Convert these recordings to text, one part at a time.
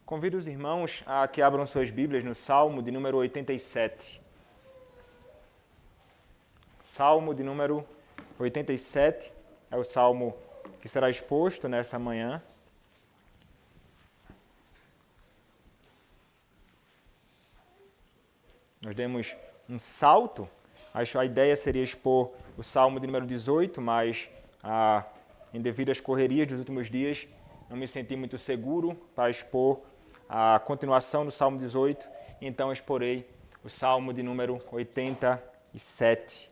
Convido os irmãos a que abram suas Bíblias no Salmo de número 87. Salmo de número 87 é o salmo que será exposto nessa manhã. Nós demos um salto. A ideia seria expor o salmo de número 18, mas em devido às correrias dos últimos dias, não me senti muito seguro para expor a continuação do Salmo 18, então exporei o Salmo de número 87.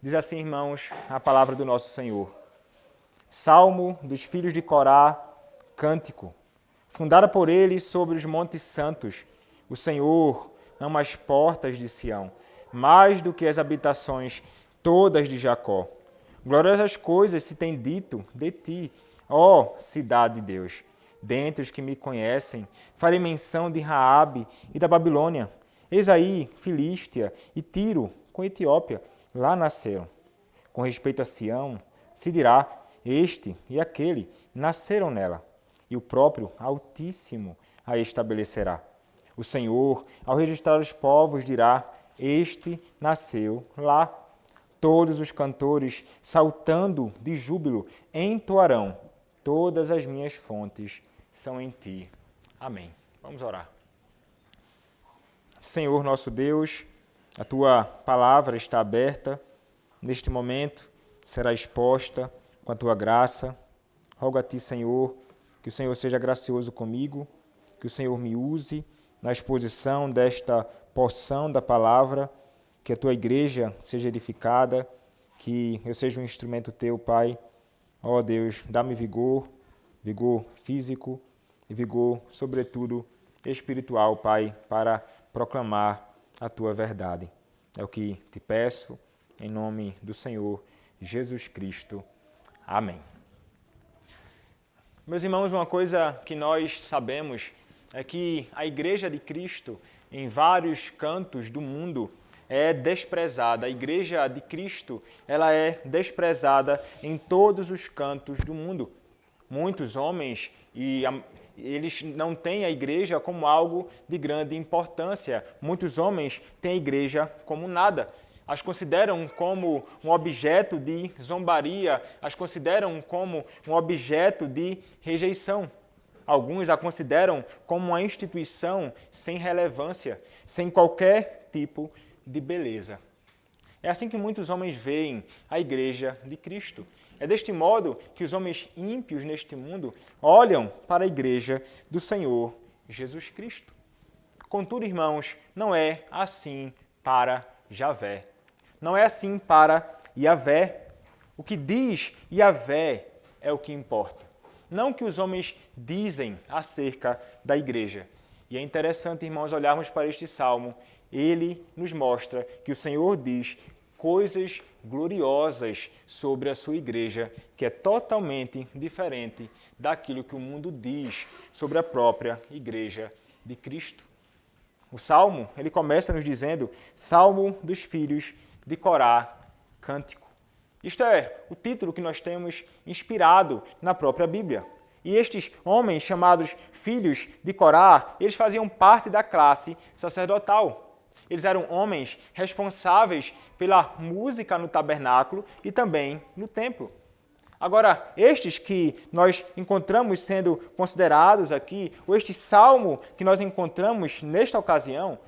Diz assim, irmãos, a palavra do nosso Senhor. Salmo dos filhos de Corá, cântico. Fundada por ele sobre os montes santos, o Senhor ama as portas de Sião, mais do que as habitações todas de Jacó. Gloriosas coisas se tem dito de ti, ó cidade de Deus. Dentre os que me conhecem, farei menção de Raabe e da Babilônia. Eis aí, Filístia e Tiro, com Etiópia, lá nasceram. Com respeito a Sião, se dirá, este e aquele nasceram nela, e o próprio Altíssimo a estabelecerá. O Senhor, ao registrar os povos, dirá, este nasceu lá. Todos os cantores, saltando de júbilo, entoarão, todas as minhas fontes são em ti. Amém. Vamos orar. Senhor nosso Deus, a tua palavra está aberta. Neste momento será exposta com a tua graça. Rogo a ti, Senhor, que o Senhor seja gracioso comigo, que o Senhor me use na exposição desta porção da palavra, que a tua igreja seja edificada, que eu seja um instrumento teu, Pai. Ó Deus, dá-me vigor físico e vigor, sobretudo, espiritual, Pai, para proclamar a tua verdade. É o que te peço, em nome do Senhor Jesus Cristo. Amém. Meus irmãos, uma coisa que nós sabemos é que a Igreja de Cristo, em vários cantos do mundo, é desprezada. A Igreja de Cristo, ela é desprezada em todos os cantos do mundo. Muitos homens, eles não têm a igreja como algo de grande importância. Muitos homens têm a igreja como nada. As consideram como um objeto de zombaria, as consideram como um objeto de rejeição. Alguns a consideram como uma instituição sem relevância, sem qualquer tipo de beleza. É assim que muitos homens veem a Igreja de Cristo. É deste modo que os homens ímpios neste mundo olham para a Igreja do Senhor Jesus Cristo. Contudo, irmãos, não é assim para Javé. Não é assim para Yavé. O que diz Yavé é o que importa. Não o que os homens dizem acerca da Igreja. E é interessante, irmãos, olharmos para este salmo. Ele nos mostra que o Senhor diz coisas gloriosas sobre a sua igreja, que é totalmente diferente daquilo que o mundo diz sobre a própria igreja de Cristo. O salmo, ele começa nos dizendo, Salmo dos filhos de Corá, cântico. Isto é o título que nós temos inspirado na própria Bíblia. E estes homens chamados filhos de Corá, eles faziam parte da classe sacerdotal. Eles eram homens responsáveis pela música no tabernáculo e também no templo. Agora, estes que nós encontramos sendo considerados aqui, ou este salmo que nós encontramos nesta ocasião,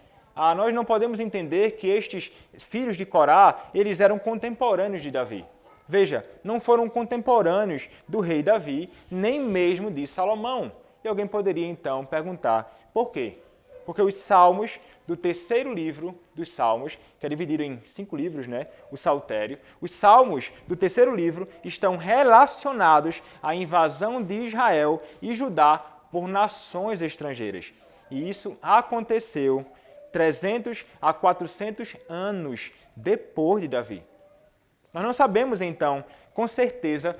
nós não podemos entender que estes filhos de Corá, eles eram contemporâneos de Davi. Veja, não foram contemporâneos do rei Davi, nem mesmo de Salomão. E alguém poderia então perguntar, por quê? Porque os salmos do terceiro livro dos Salmos, que é dividido em 5 livros, o Saltério, os salmos do terceiro livro estão relacionados à invasão de Israel e Judá por nações estrangeiras. E isso aconteceu 300 a 400 anos depois de Davi. Nós não sabemos, então, com certeza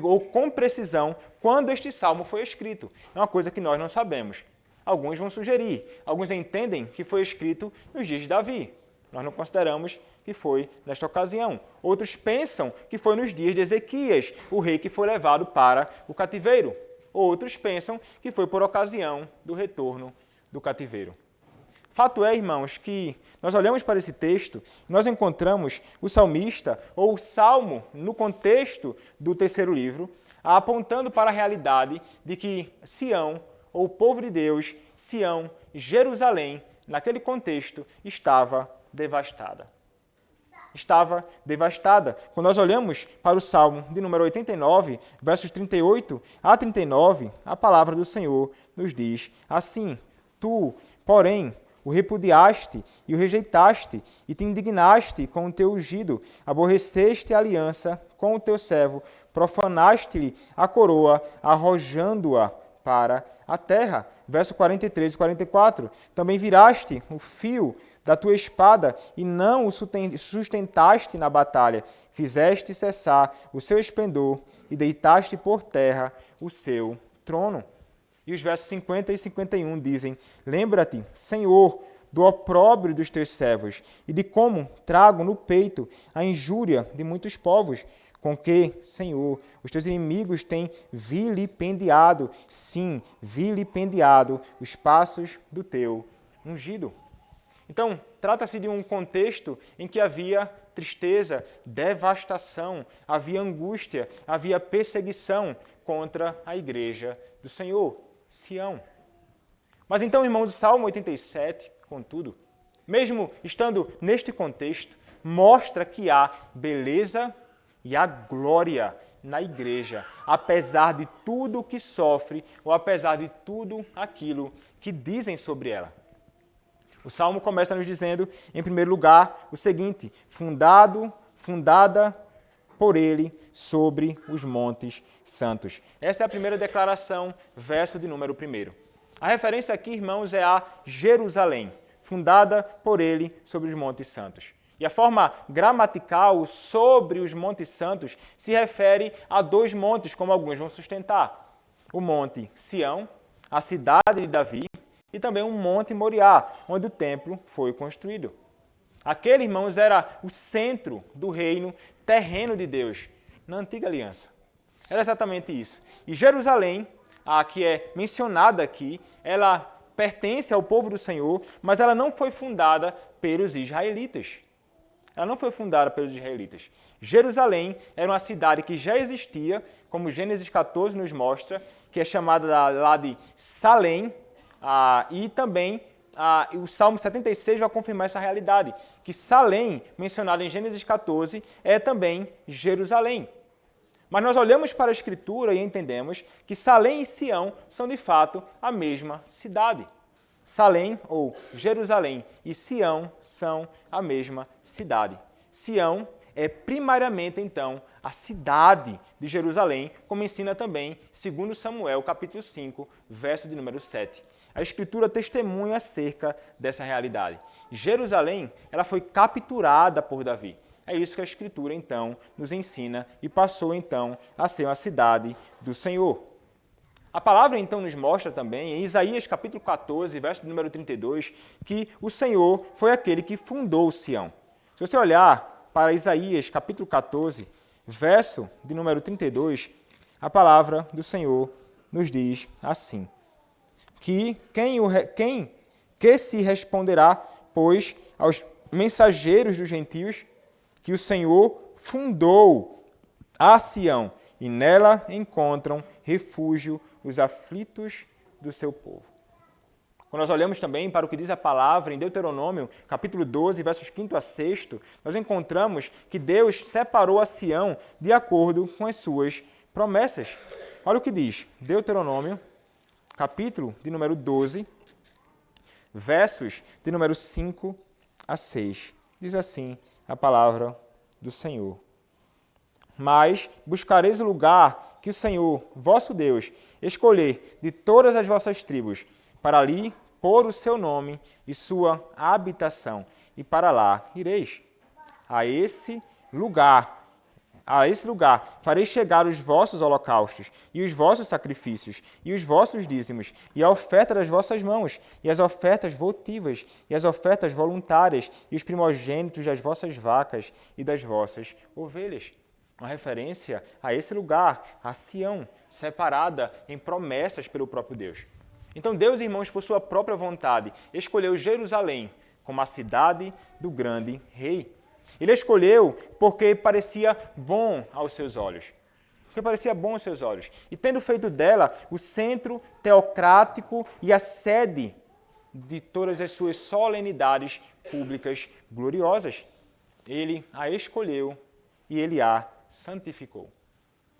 ou com precisão, quando este salmo foi escrito. É uma coisa que nós não sabemos. Alguns vão sugerir, alguns entendem que foi escrito nos dias de Davi. Nós não consideramos que foi nesta ocasião. Outros pensam que foi nos dias de Ezequias, o rei que foi levado para o cativeiro. outros pensam que foi por ocasião do retorno do cativeiro. Fato é, irmãos, que nós olhamos para esse texto e nós encontramos o salmista, ou o salmo, no contexto do terceiro livro, apontando para a realidade de que Sião, ou o povo de Deus, Sião, Jerusalém, naquele contexto, estava devastada. Estava devastada. Quando nós olhamos para o Salmo de número 89, versos 38 a 39, a palavra do Senhor nos diz assim: Tu, porém, o repudiaste e o rejeitaste, e te indignaste com o teu ungido, aborreceste a aliança com o teu servo, profanaste-lhe a coroa, arrojando-a para a terra. Verso 43 e 44. Também viraste o fio da tua espada e não o sustentaste na batalha. Fizeste cessar o seu esplendor e deitaste por terra o seu trono. E os versos 50 e 51 dizem: Lembra-te, Senhor, do opróbrio dos teus servos e de como trago no peito a injúria de muitos povos, com que, Senhor, os teus inimigos têm vilipendiado, sim, vilipendiado os passos do teu ungido. Então, trata-se de um contexto em que havia tristeza, devastação, havia angústia, havia perseguição contra a igreja do Senhor, Sião. Mas então, irmãos, o Salmo 87, contudo, mesmo estando neste contexto, mostra que há beleza e há glória na igreja, apesar de tudo o que sofre ou apesar de tudo aquilo que dizem sobre ela. O Salmo começa nos dizendo, em primeiro lugar, o seguinte: fundada por ele sobre os montes santos. Essa é a primeira declaração, verso de número 1. A referência aqui, irmãos, é a Jerusalém, fundada por ele sobre os montes santos. E a forma gramatical sobre os montes santos se refere a 2 montes, como alguns vão sustentar. O monte Sião, a cidade de Davi, e também um monte Moriá, onde o templo foi construído. Aquele, irmãos, era o centro do reino terreno de Deus, na antiga aliança. Era exatamente isso. E Jerusalém, a que é mencionada aqui, ela pertence ao povo do Senhor, mas ela não foi fundada pelos israelitas. Ela não foi fundada pelos israelitas. Jerusalém era uma cidade que já existia, como Gênesis 14 nos mostra, que é chamada lá de Salém, e também o Salmo 76 vai confirmar essa realidade, que Salém, mencionado em Gênesis 14, é também Jerusalém. Mas nós olhamos para a Escritura e entendemos que Salém e Sião são de fato a mesma cidade. Salém, ou Jerusalém, e Sião são a mesma cidade. Sião é primariamente, então, a cidade de Jerusalém, como ensina também 2 Samuel, capítulo 5, verso de número 7. A Escritura testemunha acerca dessa realidade. Jerusalém, ela foi capturada por Davi. É isso que a Escritura, então, nos ensina e passou, então, a ser uma cidade do Senhor. A palavra, então, nos mostra também, em Isaías capítulo 14, verso de número 32, que o Senhor foi aquele que fundou Sião. Se você olhar para Isaías capítulo 14, verso de número 32, a palavra do Senhor nos diz assim: que que se responderá, pois, aos mensageiros dos gentios, que o Senhor fundou a Sião, e nela encontram refúgio os aflitos do seu povo. Quando nós olhamos também para o que diz a palavra em Deuteronômio, capítulo 12, versos 5 a 6, nós encontramos que Deus separou a Sião de acordo com as suas promessas. Olha o que diz Deuteronômio, capítulo de número 12, versos de número 5 a 6. Diz assim a palavra do Senhor: Mas buscareis o lugar que o Senhor, vosso Deus, escolher de todas as vossas tribos, para ali pôr o seu nome e sua habitação, e para lá ireis. A esse lugar fareis chegar os vossos holocaustos, e os vossos sacrifícios, e os vossos dízimos, e a oferta das vossas mãos, e as ofertas votivas, e as ofertas voluntárias, e os primogênitos das vossas vacas e das vossas ovelhas. uma referência a esse lugar, a Sião, separada em promessas pelo próprio Deus. Então Deus, irmãos, por sua própria vontade, escolheu Jerusalém como a cidade do grande rei. Ele escolheu porque parecia bom aos seus olhos. Porque parecia bom aos seus olhos. E tendo feito dela o centro teocrático e a sede de todas as suas solenidades públicas gloriosas, ele a escolheu e ele a santificou.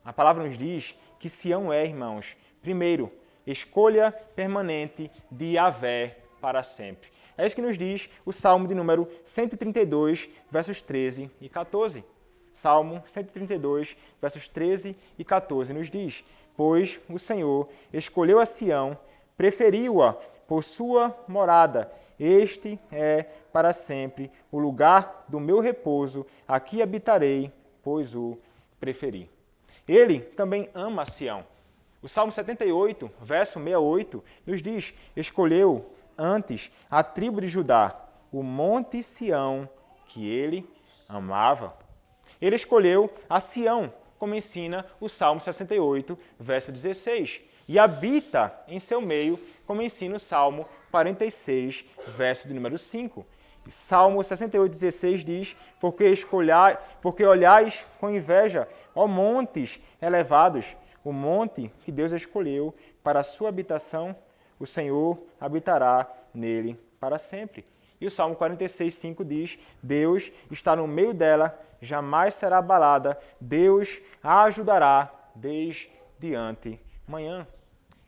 A palavra nos diz que Sião é, irmãos, primeiro, escolha permanente de Yahvé para sempre. É isso que nos diz o Salmo de número 132, versos 13 e 14. Salmo 132, versos 13 e 14 nos diz: Pois o Senhor escolheu a Sião, preferiu-a por sua morada. Este é para sempre o lugar do meu repouso. Aqui habitarei, pois o preferi. Ele também ama Sião. O Salmo 78, verso 68, nos diz: Escolheu antes a tribo de Judá, o monte Sião, que ele amava. Ele escolheu a Sião, como ensina o Salmo 68, verso 16, e habita em seu meio, como ensina o Salmo 46, verso de número 5. Salmo 68, 16 diz: Porque olhais com inveja, ó montes elevados, o monte que Deus escolheu para a sua habitação, o Senhor habitará nele para sempre. E o Salmo 46, 5 diz: Deus está no meio dela, jamais será abalada, Deus a ajudará desde antemanhã.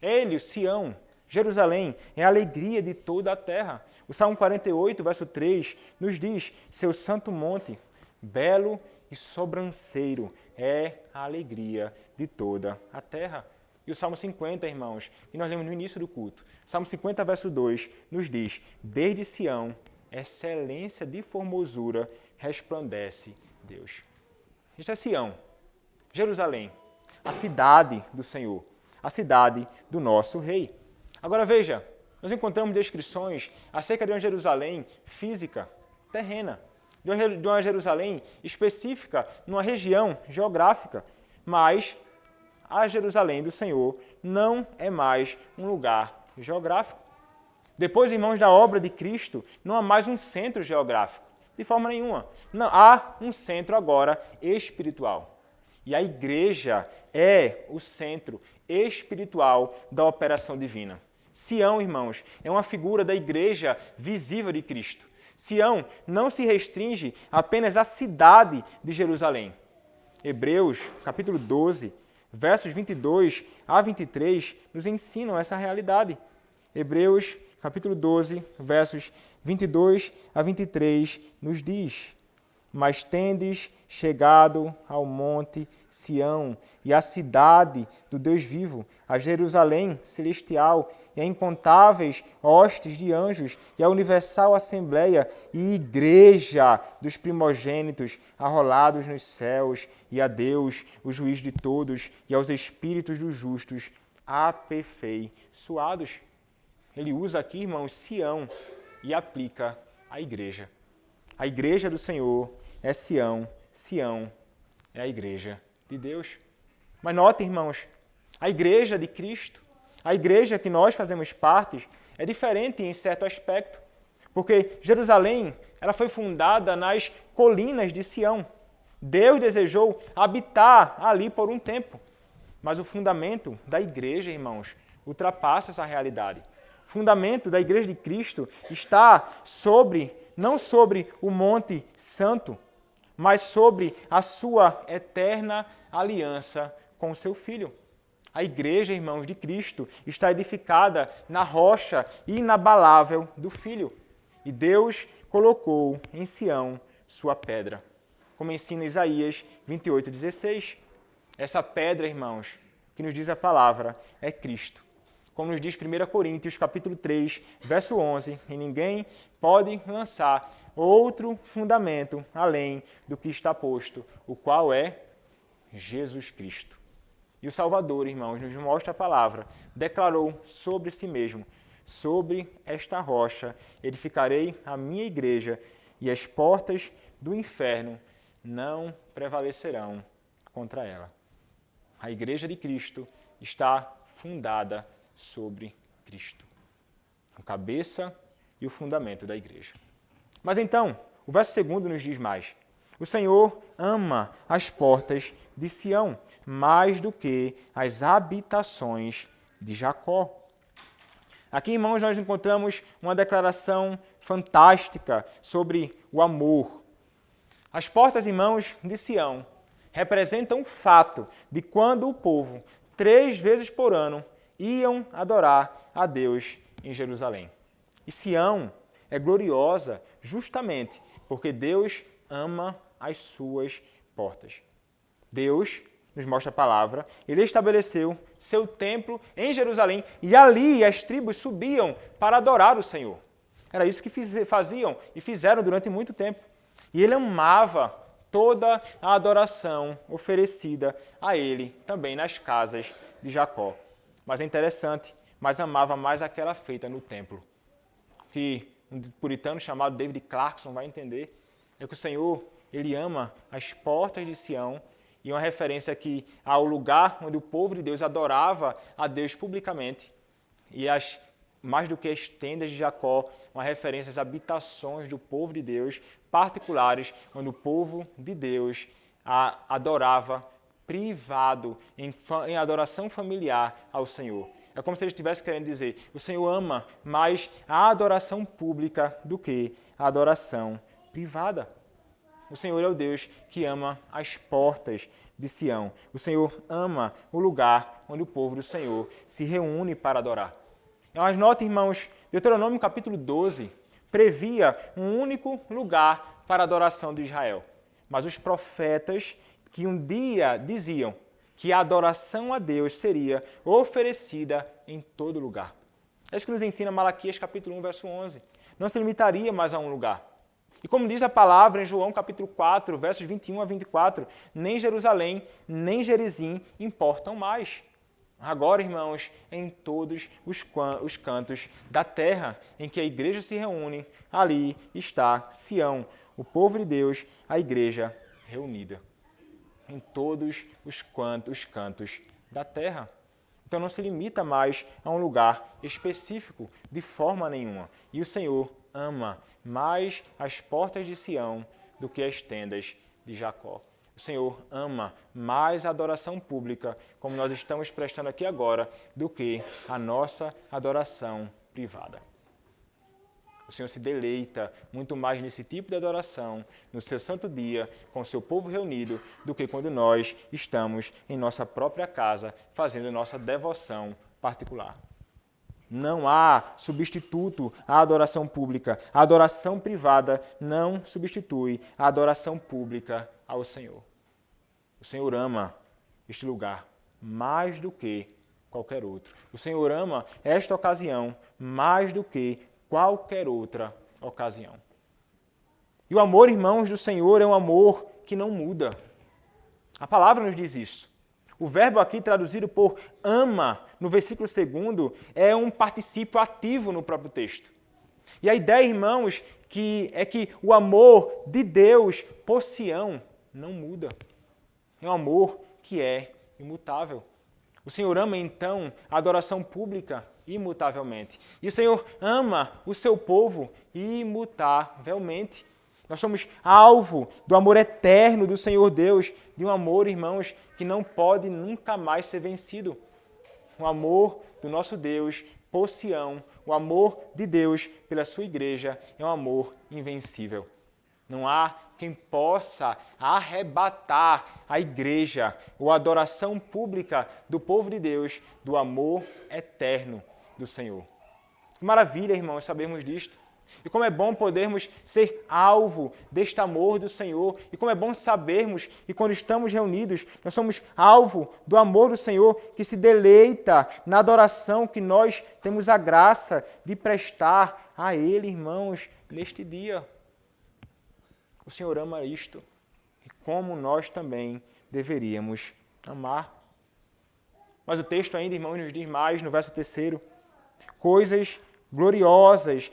Ele, o Sião, Jerusalém, é a alegria de toda a terra. O Salmo 48, verso 3, nos diz: Seu santo monte, belo e sobranceiro, é a alegria de toda a terra. E o Salmo 50, irmãos, que nós lemos no início do culto, Salmo 50, verso 2, nos diz: Desde Sião, excelência de formosura, resplandece Deus. Isto é Sião, Jerusalém, a cidade do Senhor, a cidade do nosso Rei. Agora veja, nós encontramos descrições acerca de uma Jerusalém física, terrena, de uma Jerusalém específica, numa região geográfica, mas a Jerusalém do Senhor não é mais um lugar geográfico. Depois, irmãos, da obra de Cristo, não há mais um centro geográfico, de forma nenhuma. Não, há um centro agora espiritual. E a igreja é o centro espiritual da operação divina. Sião, irmãos, é uma figura da igreja visível de Cristo. Sião não se restringe apenas à cidade de Jerusalém. Hebreus, capítulo 12, versos 22 a 23, nos ensinam essa realidade. Hebreus, capítulo 12, versos 22 a 23, nos diz: Mas tendes chegado ao monte Sião, e à cidade do Deus vivo, a Jerusalém celestial, e a incontáveis hostes de anjos, e a universal assembleia, e igreja dos primogênitos, arrolados nos céus, e a Deus, o juiz de todos, e aos espíritos dos justos, aperfeiçoados. Ele usa aqui, irmãos, Sião, e aplica à igreja. A igreja do Senhor é Sião, Sião é a igreja de Deus. Mas note, irmãos, a igreja de Cristo, a igreja que nós fazemos parte, é diferente em certo aspecto, porque Jerusalém ela foi fundada nas colinas de Sião. Deus desejou habitar ali por um tempo, mas o fundamento da igreja, irmãos, ultrapassa essa realidade. O fundamento da igreja de Cristo está não sobre o Monte Santo, mas sobre a sua eterna aliança com o seu Filho. A igreja, irmãos, de Cristo está edificada na rocha inabalável do Filho. E Deus colocou em Sião sua pedra, como ensina Isaías 28:16. Essa pedra, irmãos, que nos diz a palavra, é Cristo. Como nos diz 1 Coríntios, capítulo 3, verso 11, e ninguém pode lançar outro fundamento além do que está posto, o qual é Jesus Cristo. E o Salvador, irmãos, nos mostra a palavra, declarou sobre si mesmo: sobre esta rocha edificarei a minha igreja, e as portas do inferno não prevalecerão contra ela. A igreja de Cristo está fundada sobre Cristo, o cabeça e o fundamento da igreja. Mas então, o verso 2 nos diz mais. O Senhor ama as portas de Sião mais do que as habitações de Jacó. Aqui, irmãos, nós encontramos uma declaração fantástica sobre o amor. As portas, irmãos, de Sião representam o fato de quando o povo, 3 vezes por ano, iam adorar a Deus em Jerusalém. E Sião é gloriosa justamente porque Deus ama as suas portas. Deus, nos mostra a palavra, ele estabeleceu seu templo em Jerusalém e ali as tribos subiam para adorar o Senhor. Era isso que faziam e fizeram durante muito tempo. E ele amava toda a adoração oferecida a ele também nas casas de Jacó. Mas é interessante, mas amava mais aquela feita no templo. Que um puritano chamado David Clarkson vai entender é que o Senhor, ele ama as portas de Sião, e uma referência aqui ao lugar onde o povo de Deus adorava a Deus publicamente, e mais do que as tendas de Jacó, uma referência às habitações do povo de Deus particulares, onde o povo de Deus adorava privado, em adoração familiar ao Senhor. É como se ele estivesse querendo dizer, o Senhor ama mais a adoração pública do que a adoração privada. O Senhor é o Deus que ama as portas de Sião. O Senhor ama o lugar onde o povo do Senhor se reúne para adorar. Mas note, irmãos, Deuteronômio capítulo 12 previa um único lugar para a adoração de Israel. Mas os profetas que um dia diziam que a adoração a Deus seria oferecida em todo lugar. É isso que nos ensina Malaquias capítulo 1, verso 11. Não se limitaria mais a um lugar. E como diz a palavra em João capítulo 4, versos 21 a 24, nem Jerusalém, nem Gerizim importam mais. Agora, irmãos, em todos os cantos da terra em que a igreja se reúne, ali está Sião, o povo de Deus, a igreja reunida. Em todos os cantos da terra. Então não se limita mais a um lugar específico, de forma nenhuma. E o Senhor ama mais as portas de Sião do que as tendas de Jacó. O Senhor ama mais a adoração pública, como nós estamos prestando aqui agora, do que a nossa adoração privada. O Senhor se deleita muito mais nesse tipo de adoração, no seu santo dia, com o seu povo reunido, do que quando nós estamos em nossa própria casa, fazendo nossa devoção particular. Não há substituto à adoração pública. A adoração privada não substitui a adoração pública ao Senhor. O Senhor ama este lugar mais do que qualquer outro. O Senhor ama esta ocasião mais do que qualquer outra ocasião. E o amor, irmãos, do Senhor é um amor que não muda. A palavra nos diz isso. O verbo aqui traduzido por ama, no versículo 2, é um particípio ativo no próprio texto. E a ideia, irmãos, é que o amor de Deus por Sião não muda. É um amor que é imutável. O Senhor ama, então, a adoração pública imutavelmente. E o Senhor ama o seu povo imutavelmente. Nós somos alvo do amor eterno do Senhor Deus, de um amor, irmãos, que não pode nunca mais ser vencido. O amor do nosso Deus por Sião, o amor de Deus pela sua igreja é um amor invencível. Não há quem possa arrebatar a igreja ou a adoração pública do povo de Deus do amor eterno do Senhor. Que maravilha, irmãos, sabermos disto. E como é bom podermos ser alvo deste amor do Senhor. E como é bom sabermos que quando estamos reunidos, nós somos alvo do amor do Senhor que se deleita na adoração que nós temos a graça de prestar a Ele, irmãos, neste dia. O Senhor ama isto. E como nós também deveríamos amar. Mas o texto ainda, irmãos, nos diz mais no verso 3. Coisas gloriosas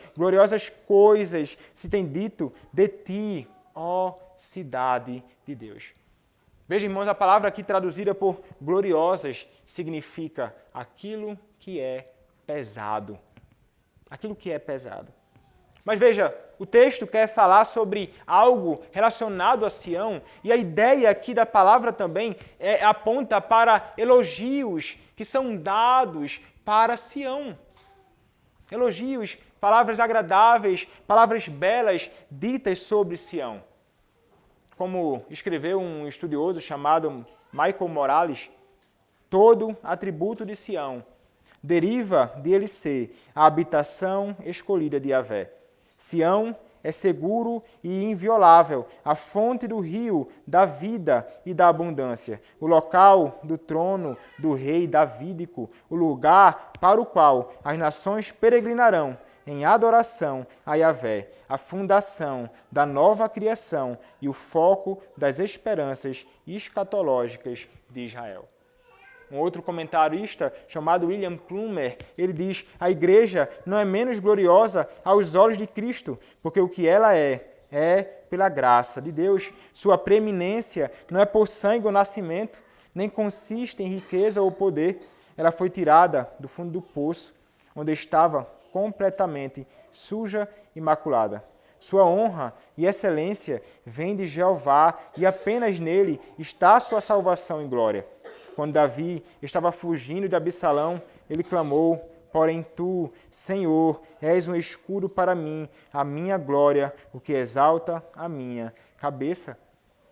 coisas se tem dito de ti, ó cidade de Deus. Veja, irmãos, a palavra aqui traduzida por gloriosas significa aquilo que é pesado. Aquilo que é pesado. Mas veja, o texto quer falar sobre algo relacionado a Sião, e a ideia aqui da palavra também aponta para elogios que são dados para Sião. Elogios, palavras agradáveis, palavras belas ditas sobre Sião. Como escreveu um estudioso chamado Michael Morales, todo atributo de Sião deriva de ele ser a habitação escolhida de Yahvé. Sião é seguro e inviolável, a fonte do rio da vida e da abundância, o local do trono do rei davídico, o lugar para o qual as nações peregrinarão em adoração a Yahvé, a fundação da nova criação e o foco das esperanças escatológicas de Israel. Um outro comentarista, chamado William Plumer, ele diz: a igreja não é menos gloriosa aos olhos de Cristo, porque o que ela é pela graça de Deus. Sua preeminência não é por sangue ou nascimento, nem consiste em riqueza ou poder. Ela foi tirada do fundo do poço, onde estava completamente suja e maculada. Sua honra e excelência vêm de Jeová, e apenas nele está sua salvação e glória. Quando Davi estava fugindo de Absalão, ele clamou: porém tu, Senhor, és um escudo para mim, a minha glória, o que exalta a minha cabeça.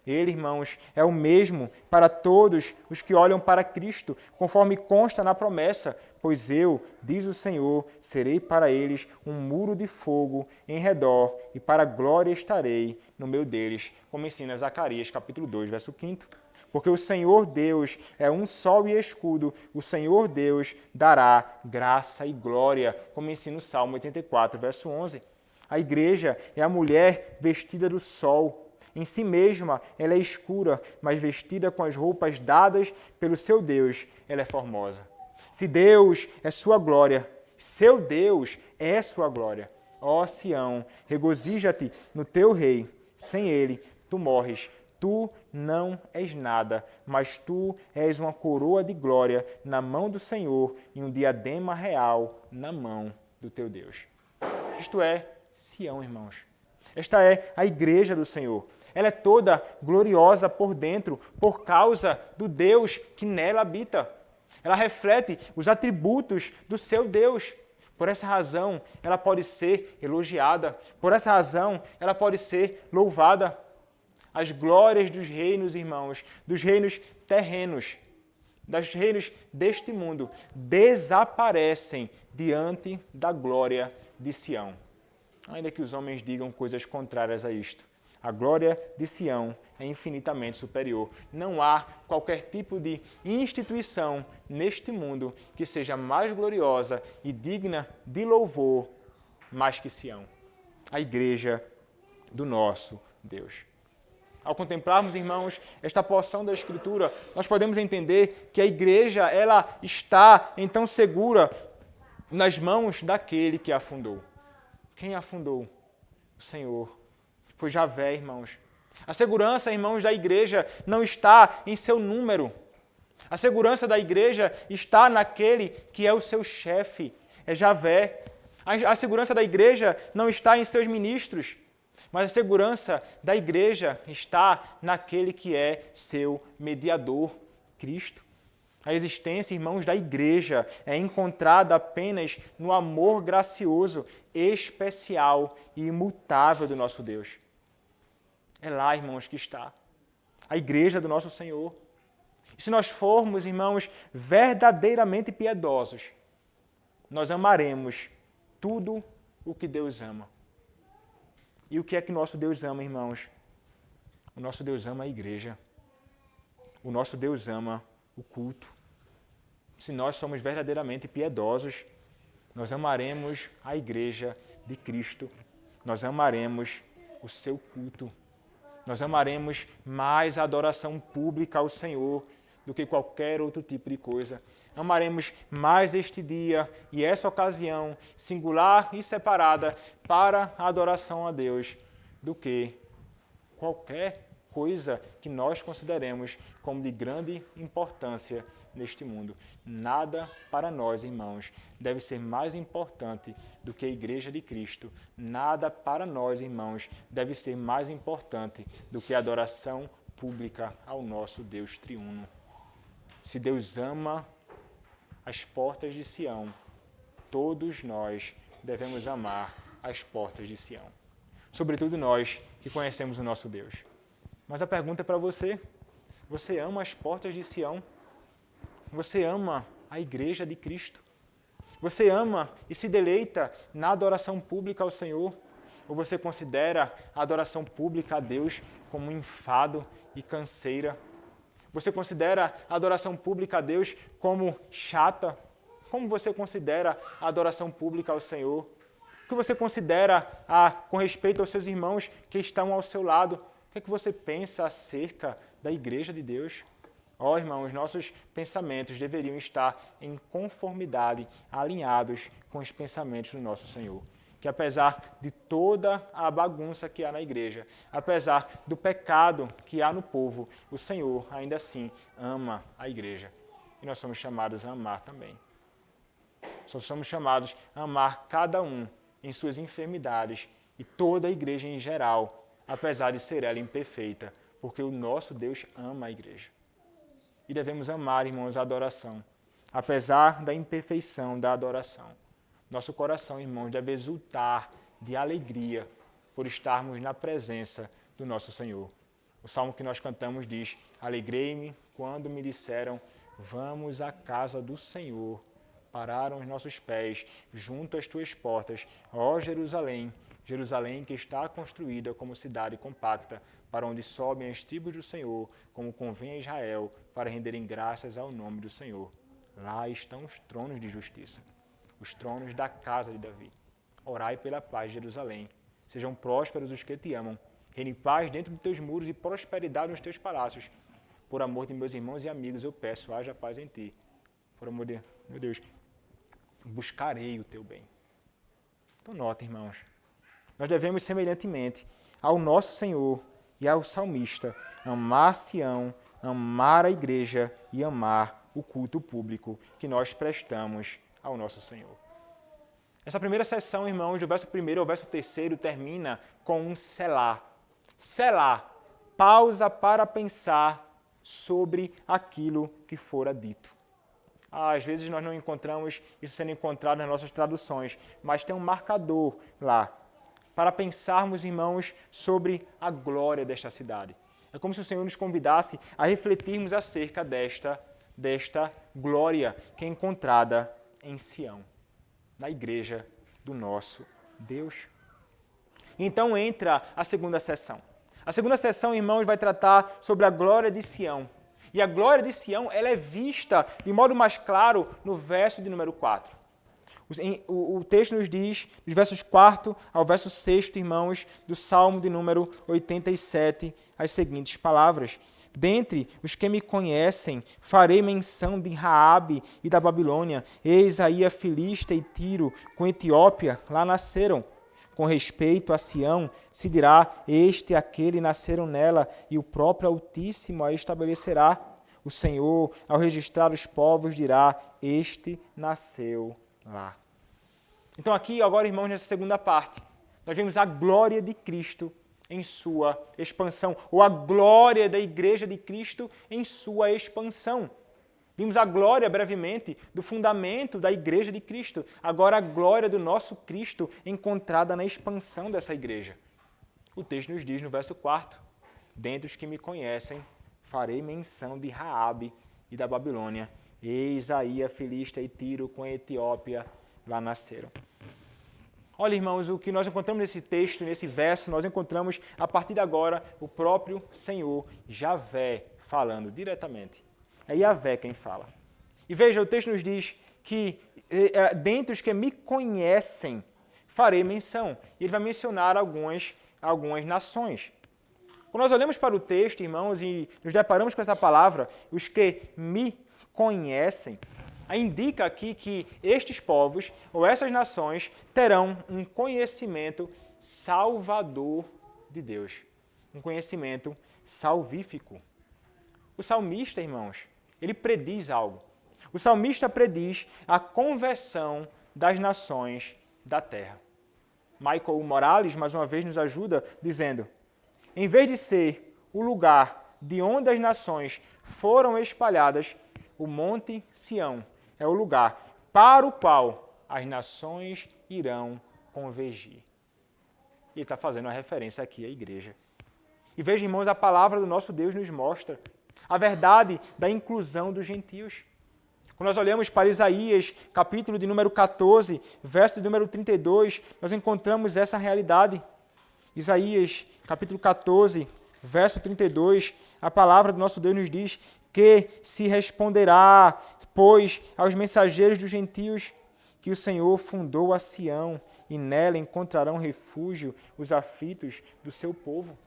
Ele, irmãos, é o mesmo para todos os que olham para Cristo, conforme consta na promessa: pois eu, diz o Senhor, serei para eles um muro de fogo em redor, e para a glória estarei no meio deles, como ensina Zacarias, capítulo 2, verso 5. Porque o Senhor Deus é um sol e escudo, o Senhor Deus dará graça e glória, como ensina o Salmo 84, verso 11. A igreja é a mulher vestida do sol. Em si mesma, ela é escura, mas vestida com as roupas dadas pelo seu Deus, ela é formosa. Se Deus é sua glória, seu Deus é sua glória. Ó Sião, regozija-te no teu rei. Sem ele, tu morres. Tu não és nada, mas tu és uma coroa de glória na mão do Senhor e um diadema real na mão do teu Deus. Isto é Sião, irmãos. Esta é a igreja do Senhor. Ela é toda gloriosa por dentro, por causa do Deus que nela habita. Ela reflete os atributos do seu Deus. Por essa razão, ela pode ser elogiada. Por essa razão, ela pode ser louvada. As glórias dos reinos, irmãos, dos reinos terrenos, dos reinos deste mundo, desaparecem diante da glória de Sião. Ainda que os homens digam coisas contrárias a isto. A glória de Sião é infinitamente superior. Não há qualquer tipo de instituição neste mundo que seja mais gloriosa e digna de louvor mais que Sião. A igreja do nosso Deus. Ao contemplarmos, irmãos, esta porção da Escritura, nós podemos entender que a igreja ela está, então, segura nas mãos daquele que a fundou. Quem a fundou? O Senhor. Foi Yahvé, irmãos. A segurança, irmãos, da igreja não está em seu número. A segurança da igreja está naquele que é o seu chefe, é Yahvé. A segurança da igreja não está em seus ministros, mas a segurança da igreja está naquele que é seu mediador, Cristo. A existência, irmãos, da igreja é encontrada apenas no amor gracioso, especial e imutável do nosso Deus. É lá, irmãos, que está a igreja do nosso Senhor. E se nós formos, irmãos, verdadeiramente piedosos, nós amaremos tudo o que Deus ama. E o que é que nosso Deus ama, irmãos? O nosso Deus ama a igreja. O nosso Deus ama o culto. Se nós somos verdadeiramente piedosos, nós amaremos a igreja de Cristo. Nós amaremos o seu culto. Nós amaremos mais a adoração pública ao Senhor do que qualquer outro tipo de coisa. Amaremos mais este dia e essa ocasião singular e separada para a adoração a Deus do que qualquer coisa que nós consideremos como de grande importância neste mundo. Nada para nós, irmãos, deve ser mais importante do que a Igreja de Cristo. Nada para nós, irmãos, deve ser mais importante do que a adoração pública ao nosso Deus triuno. Se Deus ama as portas de Sião, todos nós devemos amar as portas de Sião. Sobretudo nós que conhecemos o nosso Deus. Mas a pergunta é para você: você ama as portas de Sião? Você ama a Igreja de Cristo? Você ama e se deleita na adoração pública ao Senhor? Ou você considera a adoração pública a Deus como um enfado e canseira? Você considera a adoração pública a Deus como chata? Como você considera a adoração pública ao Senhor? O que você considera com respeito aos seus irmãos que estão ao seu lado? O que você pensa acerca da Igreja de Deus? Ó, irmãos, nossos pensamentos deveriam estar em conformidade, alinhados com os pensamentos do nosso Senhor. Que apesar de toda a bagunça que há na igreja, apesar do pecado que há no povo, o Senhor ainda assim ama a igreja. E nós somos chamados a amar também. Só somos chamados a amar cada um em suas enfermidades e toda a igreja em geral, apesar de ser ela imperfeita, porque o nosso Deus ama a igreja. E devemos amar, irmãos, a adoração, apesar da imperfeição da adoração. Nosso coração, irmãos, deve exultar de alegria por estarmos na presença do nosso Senhor. O salmo que nós cantamos diz: alegrei-me quando me disseram, vamos à casa do Senhor. Pararam os nossos pés junto às tuas portas, ó Jerusalém, Jerusalém que está construída como cidade compacta, para onde sobem as tribos do Senhor, como convém a Israel, para renderem graças ao nome do Senhor. Lá estão os tronos de justiça, os tronos da casa de Davi. Orai pela paz de Jerusalém. Sejam prósperos os que te amam. Reine paz dentro dos teus muros e prosperidade nos teus palácios. Por amor de meus irmãos e amigos, eu peço, haja paz em ti. Por amor de meu Deus, buscarei o teu bem. Então nota, irmãos, nós devemos semelhantemente ao nosso Senhor e ao salmista amar Sião, amar a igreja e amar o culto público que nós prestamos ao nosso Senhor. Essa primeira sessão, irmãos, do verso 1 ao verso 3, termina com um selá. Selá, pausa para pensar sobre aquilo que fora dito. Às vezes nós não encontramos isso sendo encontrado nas nossas traduções, mas tem um marcador lá, para pensarmos, irmãos, sobre a glória desta cidade. É como se o Senhor nos convidasse a refletirmos acerca desta glória que é encontrada em Sião, na igreja do nosso Deus. Então entra a segunda sessão. A segunda sessão, irmãos, vai tratar sobre a glória de Sião. E a glória de Sião, ela é vista de modo mais claro no verso de número 4. O texto nos diz, dos versos 4 ao verso 6, irmãos, do Salmo de número 87, as seguintes palavras. Dentre os que me conhecem, farei menção de Raabe e da Babilônia. Eis aí a Filista e Tiro, com Etiópia, lá nasceram. Com respeito a Sião, se dirá, este e aquele nasceram nela, e o próprio Altíssimo a estabelecerá. O Senhor, ao registrar os povos, dirá, este nasceu lá. Então aqui, agora, irmãos, nessa segunda parte, nós vemos a glória de Cristo em sua expansão, ou a glória da Igreja de Cristo em sua expansão. Vimos a glória, brevemente, do fundamento da Igreja de Cristo. Agora a glória do nosso Cristo encontrada na expansão dessa igreja. O texto nos diz no verso 4, dentre os que me conhecem, farei menção de Raabe e da Babilônia. Eis aí a Filista e Tiro com a Etiópia lá nasceram. Olha, irmãos, o que nós encontramos nesse texto, nesse verso, nós encontramos, a partir de agora, o próprio Senhor, Javé, falando diretamente. É Javé quem fala. E veja, o texto nos diz que, dentre os que me conhecem, farei menção. E ele vai mencionar algumas nações. Quando nós olhamos para o texto, irmãos, e nos deparamos com essa palavra, os que me conhecem, indica aqui que estes povos, ou essas nações, terão um conhecimento salvador de Deus. Um conhecimento salvífico. O salmista, irmãos, ele prediz algo. O salmista prediz a conversão das nações da terra. Michael Morales, mais uma vez, nos ajuda dizendo: em vez de ser o lugar de onde as nações foram espalhadas, o Monte Sião é o lugar para o qual as nações irão convergir. E ele está fazendo uma referência aqui à igreja. E veja, irmãos, a palavra do nosso Deus nos mostra a verdade da inclusão dos gentios. Quando nós olhamos para Isaías, capítulo de número 14, verso de número 32, nós encontramos essa realidade. Isaías, capítulo 14, verso 32, a palavra do nosso Deus nos diz que se responderá, pois, aos mensageiros dos gentios, que o Senhor fundou a Sião, e nela encontrarão refúgio os aflitos do seu povo.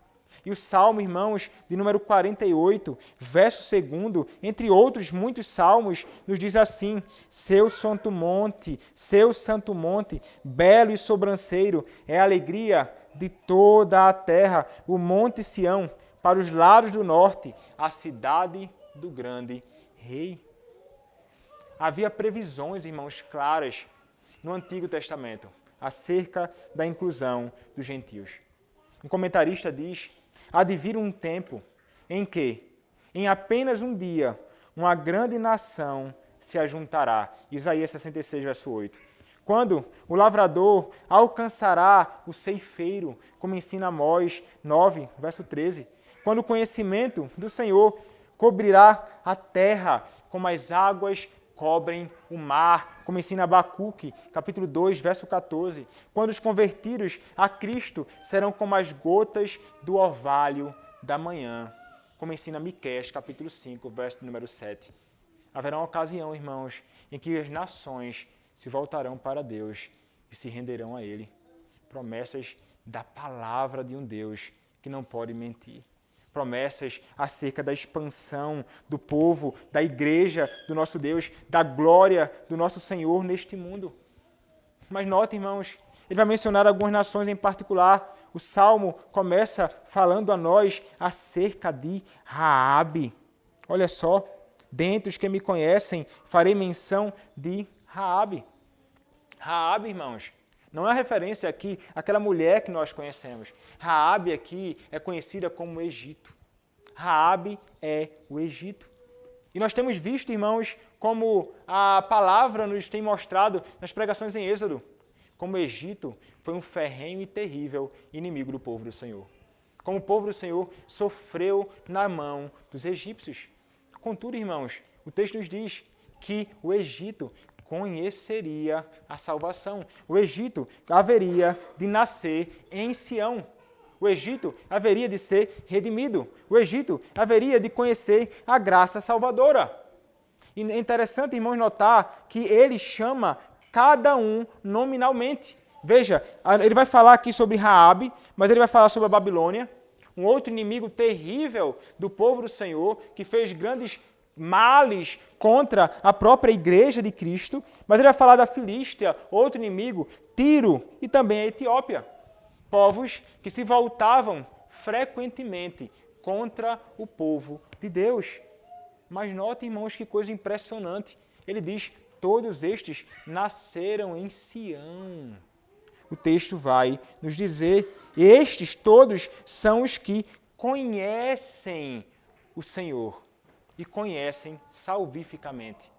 E o Salmo, irmãos, de número 48, verso 2, entre outros muitos salmos, nos diz assim: seu santo monte, belo e sobranceiro, é a alegria de toda a terra, o monte Sião, para os lados do norte, a cidade do grande rei. Havia previsões, irmãos, claras no Antigo Testamento acerca da inclusão dos gentios. Um comentarista diz: há de vir um tempo em que, em apenas um dia, uma grande nação se ajuntará. Isaías 66, verso 8. Quando o lavrador alcançará o ceifeiro, como ensina Amós 9, verso 13. Quando o conhecimento do Senhor cobrirá a terra, como as águas cobrem o mar, como ensina Abacuque, capítulo 2, verso 14. Quando os convertidos a Cristo serão como as gotas do orvalho da manhã, como ensina Miqueias, capítulo 5, verso número 7. Haverá uma ocasião, irmãos, em que as nações se voltarão para Deus e se renderão a Ele. Promessas da palavra de um Deus que não pode mentir. Promessas acerca da expansão do povo, da igreja do nosso Deus, da glória do nosso Senhor neste mundo. Mas note, irmãos, ele vai mencionar algumas nações em particular. O Salmo começa falando a nós acerca de Raabe. Olha só, dentre os que me conhecem, farei menção de Raabe. Raabe, irmãos, não é referência aqui àquela mulher que nós conhecemos. Raabe aqui é conhecida como Egito. Raabe é o Egito. E nós temos visto, irmãos, como a palavra nos tem mostrado nas pregações em Êxodo, como o Egito foi um ferrenho e terrível inimigo do povo do Senhor. Como o povo do Senhor sofreu na mão dos egípcios. Contudo, irmãos, o texto nos diz que o Egito conheceria a salvação. O Egito haveria de nascer em Sião. O Egito haveria de ser redimido. O Egito haveria de conhecer a graça salvadora. E é interessante, irmãos, notar que ele chama cada um nominalmente. Veja, ele vai falar aqui sobre Raabe, mas ele vai falar sobre a Babilônia, um outro inimigo terrível do povo do Senhor, que fez grandes males contra a própria igreja de Cristo, mas ele vai falar da Filístia, outro inimigo, Tiro e também a Etiópia. Povos que se voltavam frequentemente contra o povo de Deus. Mas note, irmãos, que coisa impressionante. Ele diz, todos estes nasceram em Sião. O texto vai nos dizer, estes todos são os que conhecem o Senhor e conhecem salvificamente.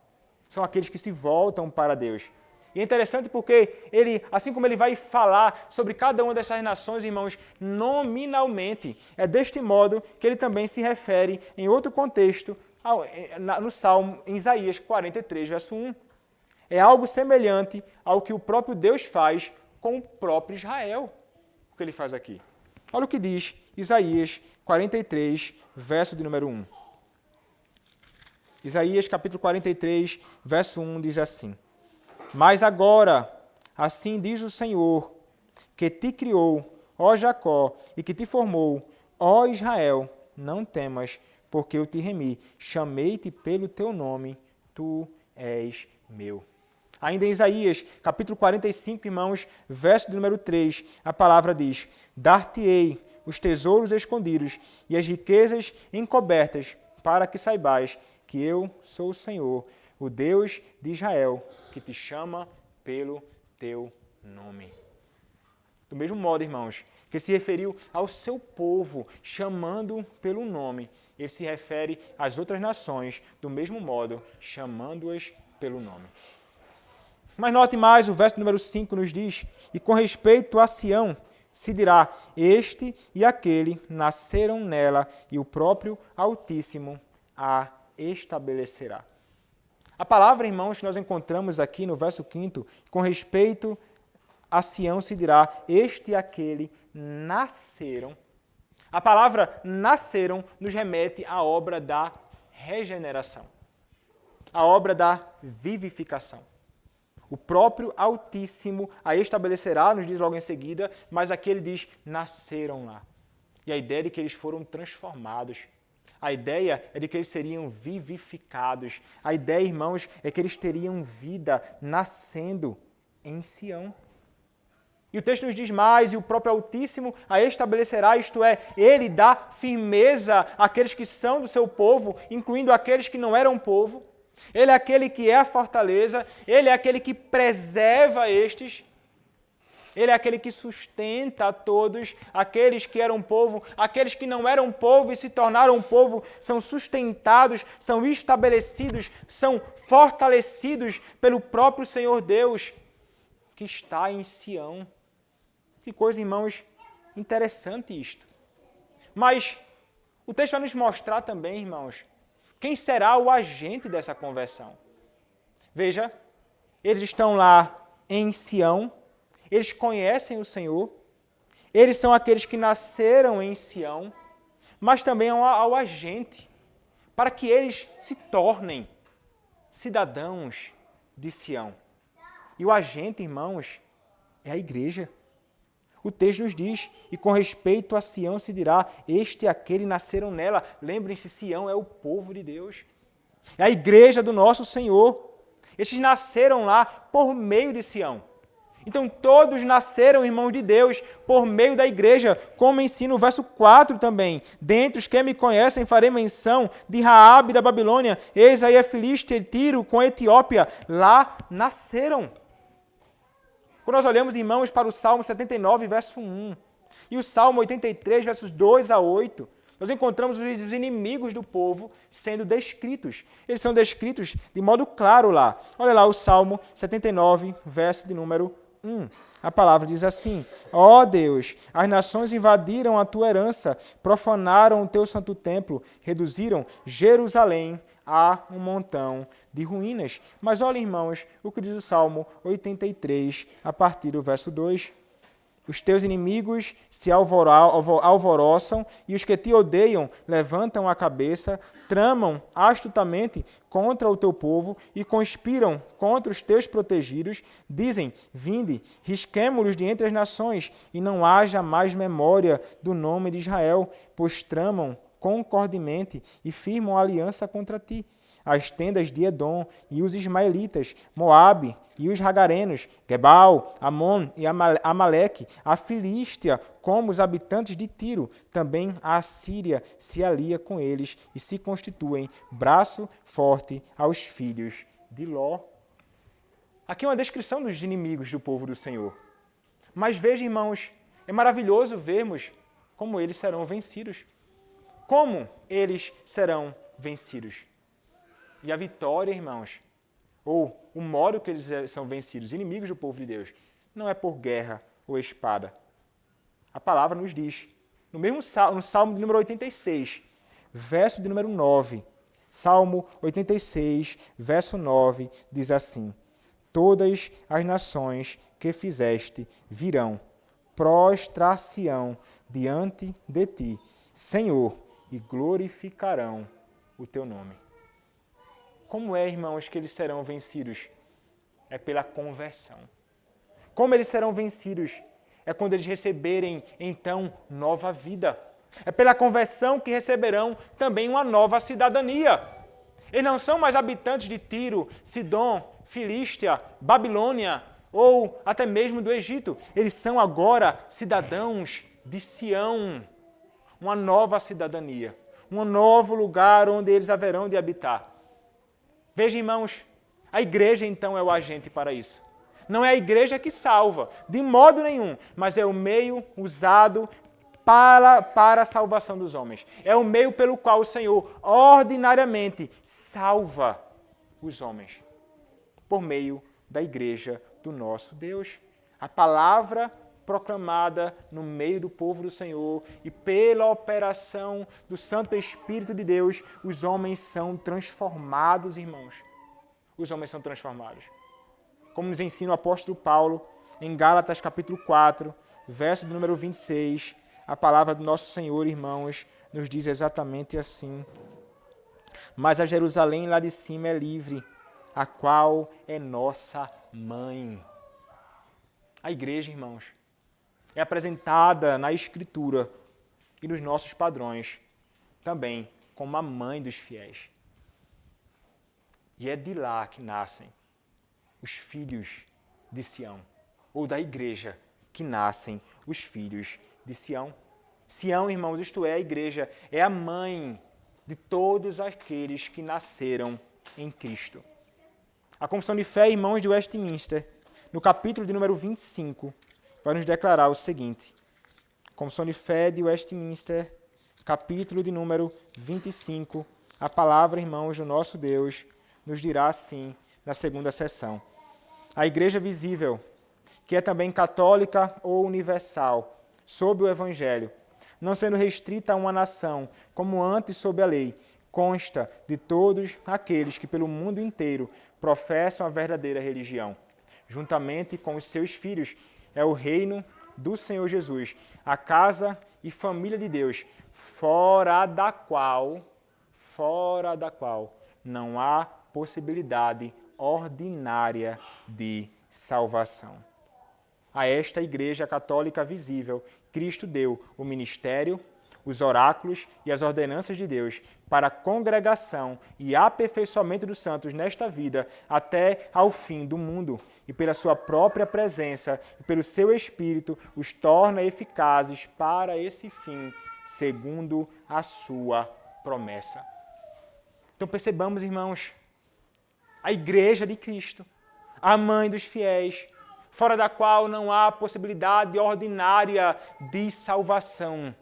São aqueles que se voltam para Deus. E é interessante porque ele, assim como ele vai falar sobre cada uma dessas nações, irmãos, nominalmente, é deste modo que ele também se refere em outro contexto, no Salmo, em Isaías 43, verso 1. É algo semelhante ao que o próprio Deus faz com o próprio Israel. O que ele faz aqui? Olha o que diz Isaías 43, verso de número 1. Isaías capítulo 43, verso 1 diz assim: mas agora, assim diz o Senhor, que te criou, ó Jacó, e que te formou, ó Israel, não temas, porque eu te remi, chamei-te pelo teu nome, tu és meu. Ainda em Isaías, capítulo 45, irmãos, verso de número 3, a palavra diz, dar-te-ei os tesouros escondidos e as riquezas encobertas, para que saibais que eu sou o Senhor, o Deus de Israel, que te chama pelo teu nome. Do mesmo modo, irmãos, que se referiu ao seu povo, chamando pelo nome, ele se refere às outras nações, do mesmo modo, chamando-as pelo nome. Mas note mais, o verso número 5 nos diz, e com respeito a Sião, se dirá, este e aquele nasceram nela, e o próprio Altíssimo a estabelecerá. A palavra, irmãos, que nós encontramos aqui no verso 5, com respeito a Sião se dirá, este e aquele nasceram. A palavra nasceram nos remete à obra da regeneração, à obra da vivificação. O próprio Altíssimo a estabelecerá, nos diz logo em seguida, mas aqui ele diz, nasceram lá. E a ideia é de que eles foram transformados. A ideia é de que eles seriam vivificados. A ideia, irmãos, é que eles teriam vida nascendo em Sião. E o texto nos diz mais, e o próprio Altíssimo a estabelecerá, isto é, ele dá firmeza àqueles que são do seu povo, incluindo aqueles que não eram povo. Ele é aquele que é a fortaleza, ele é aquele que preserva estes, ele é aquele que sustenta a todos, aqueles que eram povo, aqueles que não eram povo e se tornaram povo, são sustentados, são estabelecidos, são fortalecidos pelo próprio Senhor Deus, que está em Sião. Que coisa, irmãos, interessante isto. Mas o texto vai nos mostrar também, irmãos, quem será o agente dessa conversão. Veja, eles estão lá em Sião, eles conhecem o Senhor, eles são aqueles que nasceram em Sião, mas também ao agente, para que eles se tornem cidadãos de Sião. E o agente, irmãos, é a igreja. O texto nos diz, e com respeito a Sião se dirá, este e aquele nasceram nela. Lembrem-se, Sião é o povo de Deus. É a igreja do nosso Senhor. Estes nasceram lá por meio de Sião. Então todos nasceram, irmãos de Deus, por meio da igreja, como ensina o verso 4 também. Dentre os que me conhecem farei menção de Raabe da Babilônia, eis aí a Filístia, Tiro com a Etiópia. Lá nasceram. Quando nós olhamos, irmãos, para o Salmo 79, verso 1, e o Salmo 83, versos 2 a 8, nós encontramos os inimigos do povo sendo descritos. Eles são descritos de modo claro lá. Olha lá o Salmo 79, verso de número 1. A palavra diz assim, ó Deus, as nações invadiram a tua herança, profanaram o teu santo templo, reduziram Jerusalém a um montão de ruínas. Mas olha, irmãos, o que diz o Salmo 83, a partir do verso 2. Os teus inimigos se alvoroçam e os que te odeiam levantam a cabeça, tramam astutamente contra o teu povo e conspiram contra os teus protegidos. Dizem, vinde, risquemo-los de entre as nações e não haja mais memória do nome de Israel, pois tramam concordemente e firmam aliança contra ti. As tendas de Edom e os ismaelitas, Moabe e os hagarenos, Gebal, Amon e Amaleque, a Filístia, como os habitantes de Tiro, também a Assíria se alia com eles e se constituem braço forte aos filhos de Ló. Aqui é uma descrição dos inimigos do povo do Senhor. Mas veja, irmãos, é maravilhoso vermos como eles serão vencidos. Como eles serão vencidos? E a vitória, irmãos, ou o modo que eles são vencidos, inimigos do povo de Deus, não é por guerra ou espada. A palavra nos diz, no Salmo de número 86, verso de número 9, Salmo 86, verso 9, diz assim, todas as nações que fizeste virão, prostrar-se-ão diante de ti, Senhor, e glorificarão o teu nome. Como é, irmãos, que eles serão vencidos? É pela conversão. Como eles serão vencidos? É quando eles receberem, então, nova vida. É pela conversão que receberão também uma nova cidadania. Eles não são mais habitantes de Tiro, Sidom, Filístia, Babilônia ou até mesmo do Egito. Eles são agora cidadãos de Sião. uma nova cidadania, um novo lugar onde eles haverão de habitar. Veja, irmãos, a igreja então é o agente para isso. Não é a igreja que salva, de modo nenhum, mas é o meio usado para a salvação dos homens. É o meio pelo qual o Senhor ordinariamente salva os homens, por meio da igreja do nosso Deus. A palavra proclamada no meio do povo do Senhor e pela operação do Santo Espírito de Deus, os homens são transformados, irmãos. Os homens são transformados. Como nos ensina o apóstolo Paulo em Gálatas capítulo 4, verso do número 26, a palavra do nosso Senhor, irmãos, nos diz exatamente assim: mas a Jerusalém lá de cima é livre, a qual é nossa mãe. A igreja, irmãos, é apresentada na Escritura e nos nossos padrões também como a mãe dos fiéis. E é de lá que nascem os filhos de Sião, ou da igreja que nascem os filhos de Sião. Sião, irmãos, isto é, a igreja, é a mãe de todos aqueles que nasceram em Cristo. A Confissão de Fé, irmãos, de Westminster, no capítulo de número 25, vai nos declarar o seguinte. Confissão de Fé de Westminster, capítulo de número 25, a palavra, irmãos, do nosso Deus, nos dirá assim, na segunda seção: a igreja visível, que é também católica ou universal, sob o Evangelho, não sendo restrita a uma nação, como antes sob a lei, consta de todos aqueles que pelo mundo inteiro professam a verdadeira religião. Juntamente com os seus filhos, é o reino do Senhor Jesus, a casa e família de Deus, fora da qual não há possibilidade ordinária de salvação. A esta igreja católica visível, Cristo deu o ministério, os oráculos e as ordenanças de Deus para a congregação e aperfeiçoamento dos santos nesta vida até ao fim do mundo, e pela sua própria presença e pelo seu Espírito os torna eficazes para esse fim, segundo a sua promessa. Então percebamos, irmãos, a igreja de Cristo, a mãe dos fiéis, fora da qual não há possibilidade ordinária de salvação.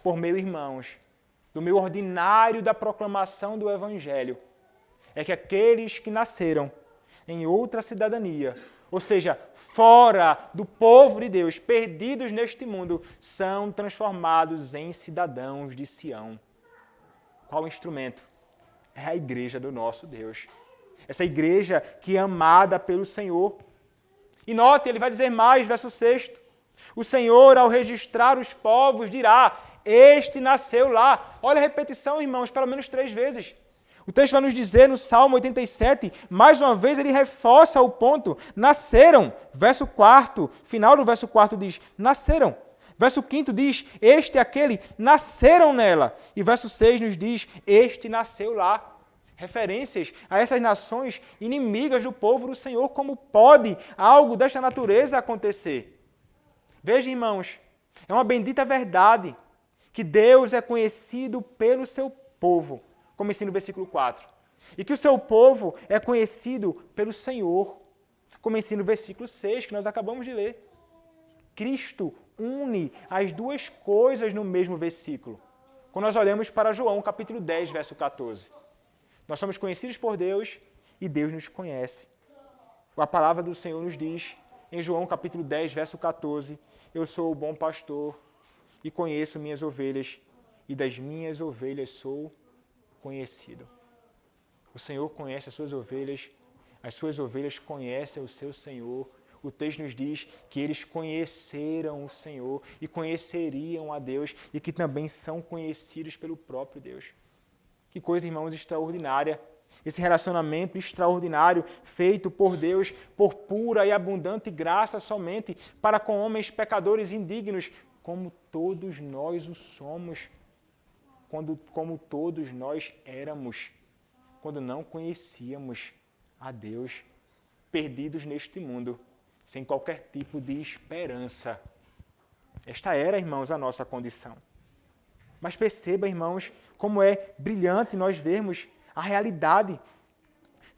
Por meio, irmãos, do meio ordinário da proclamação do Evangelho, é que aqueles que nasceram em outra cidadania, ou seja, fora do povo de Deus, perdidos neste mundo, são transformados em cidadãos de Sião. Qual instrumento? É a igreja do nosso Deus. Essa igreja que é amada pelo Senhor. E note, ele vai dizer mais, verso 6. O Senhor, ao registrar os povos, dirá: este nasceu lá. Olha a repetição, irmãos, pelo menos 3 vezes. O texto vai nos dizer no Salmo 87, mais uma vez ele reforça o ponto. Nasceram. Verso 4, final do verso 4 diz: nasceram. Verso 5 diz: este e aquele nasceram nela. E verso 6 nos diz: este nasceu lá. Referências a essas nações inimigas do povo do Senhor. Como pode algo desta natureza acontecer? Veja, irmãos, é uma bendita verdade que Deus é conhecido pelo seu povo, como ensina o versículo 4. E que o seu povo é conhecido pelo Senhor, como ensina o versículo 6, que nós acabamos de ler. Cristo une as duas coisas no mesmo versículo. Quando nós olhamos para João, capítulo 10, verso 14. Nós somos conhecidos por Deus e Deus nos conhece. A palavra do Senhor nos diz, em João capítulo 10, verso 14, eu sou o bom pastor e conheço minhas ovelhas, e das minhas ovelhas sou conhecido. O Senhor conhece as suas ovelhas conhecem o seu Senhor. O texto nos diz que eles conheceram o Senhor e conheceriam a Deus e que também são conhecidos pelo próprio Deus. Que coisa, irmãos, extraordinária. Esse relacionamento extraordinário feito por Deus, por pura e abundante graça somente para com homens pecadores indignos, como todos nós o somos, como todos nós éramos, quando não conhecíamos a Deus, perdidos neste mundo, sem qualquer tipo de esperança. Esta era, irmãos, a nossa condição. Mas perceba, irmãos, como é brilhante nós vermos a realidade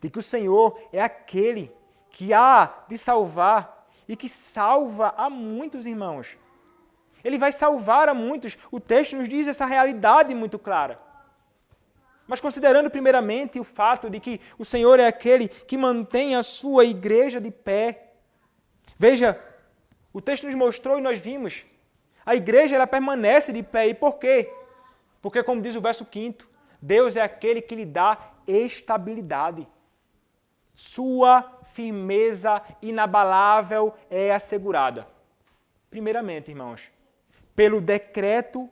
de que o Senhor é aquele que há de salvar e que salva a muitos irmãos. Ele vai salvar a muitos. O texto nos diz essa realidade muito clara. Mas considerando primeiramente o fato de que o Senhor é aquele que mantém a sua igreja de pé. Veja, o texto nos mostrou e nós vimos. A igreja ela permanece de pé. E por quê? Porque, como diz o verso 5º, Deus é aquele que lhe dá estabilidade. Sua firmeza inabalável é assegurada. Primeiramente, irmãos, pelo decreto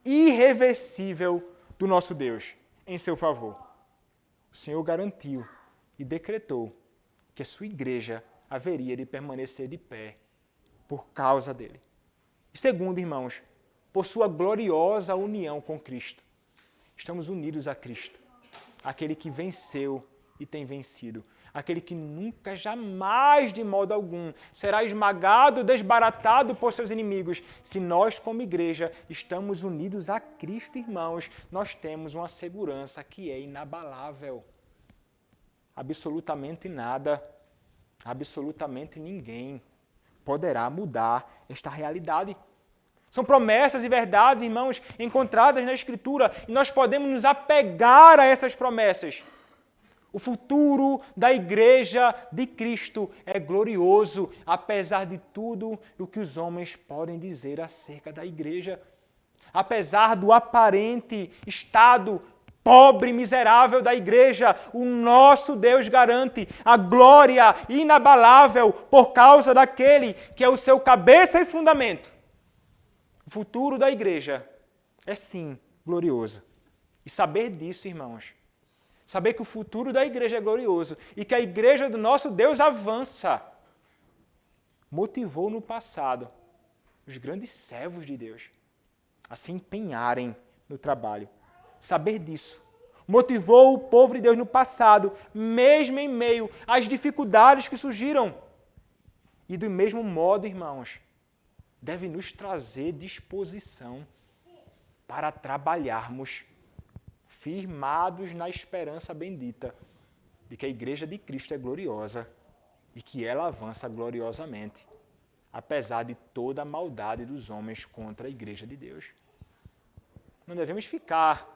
irreversível do nosso Deus em seu favor. O Senhor garantiu e decretou que a sua igreja haveria de permanecer de pé por causa dele. E segundo, irmãos, por sua gloriosa união com Cristo. Estamos unidos a Cristo, aquele que venceu e tem vencido, aquele que nunca, jamais, de modo algum, será esmagado, desbaratado por seus inimigos. Se nós, como igreja, estamos unidos a Cristo, irmãos, nós temos uma segurança que é inabalável. Absolutamente nada, absolutamente ninguém poderá mudar esta realidade. São promessas e verdades, irmãos, encontradas na Escritura, e nós podemos nos apegar a essas promessas. O futuro da igreja de Cristo é glorioso, apesar de tudo o que os homens podem dizer acerca da igreja. Apesar do aparente estado pobre e miserável da igreja, o nosso Deus garante a glória inabalável por causa daquele que é o seu cabeça e fundamento. O futuro da igreja é sim glorioso. E saber disso, irmãos, saber que o futuro da igreja é glorioso e que a igreja do nosso Deus avança, motivou no passado os grandes servos de Deus a se empenharem no trabalho. Saber disso motivou o povo de Deus no passado, mesmo em meio às dificuldades que surgiram. E do mesmo modo, irmãos, deve nos trazer disposição para trabalharmos firmados na esperança bendita de que a igreja de Cristo é gloriosa e que ela avança gloriosamente, apesar de toda a maldade dos homens contra a igreja de Deus. Não devemos ficar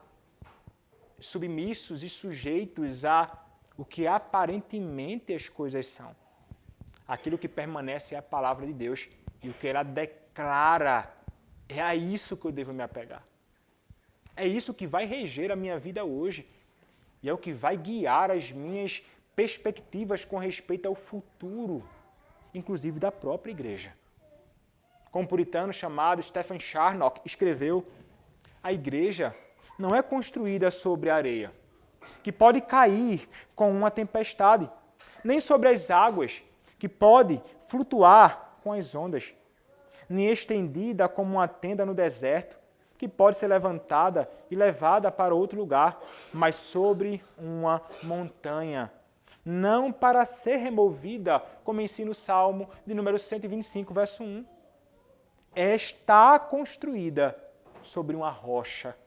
submissos e sujeitos a o que aparentemente as coisas são. Aquilo que permanece é a palavra de Deus e o que ela declara, é a isso que eu devo me apegar. É isso que vai reger a minha vida hoje. E é o que vai guiar as minhas perspectivas com respeito ao futuro, inclusive da própria igreja. Como um puritano chamado Stephen Charnock escreveu, a igreja não é construída sobre a areia, que pode cair com uma tempestade, nem sobre as águas, que pode flutuar com as ondas, nem estendida como uma tenda no deserto, que pode ser levantada e levada para outro lugar, mas sobre uma montanha, não para ser removida, como ensina o Salmo de número 125, verso 1. Está construída sobre uma rocha,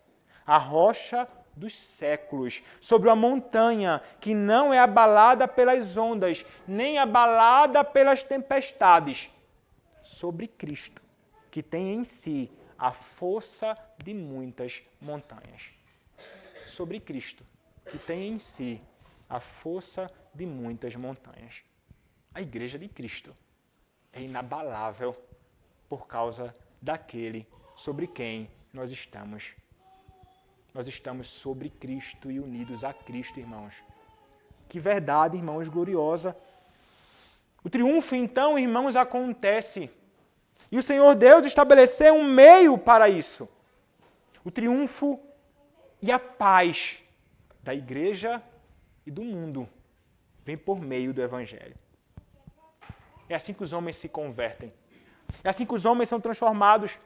a rocha dos séculos, sobre uma montanha que não é abalada pelas ondas, nem abalada pelas tempestades, sobre Cristo, que tem em si a força de muitas montanhas. Sobre Cristo, que tem em si a força de muitas montanhas. A igreja de Cristo é inabalável por causa daquele sobre quem nós estamos. Nós estamos sobre Cristo e unidos a Cristo, irmãos. Que verdade, irmãos, gloriosa. O triunfo, então, irmãos, acontece. E o Senhor Deus estabeleceu um meio para isso. O triunfo e a paz da igreja e do mundo vem por meio do Evangelho. É assim que os homens se convertem. É assim que os homens são transformados.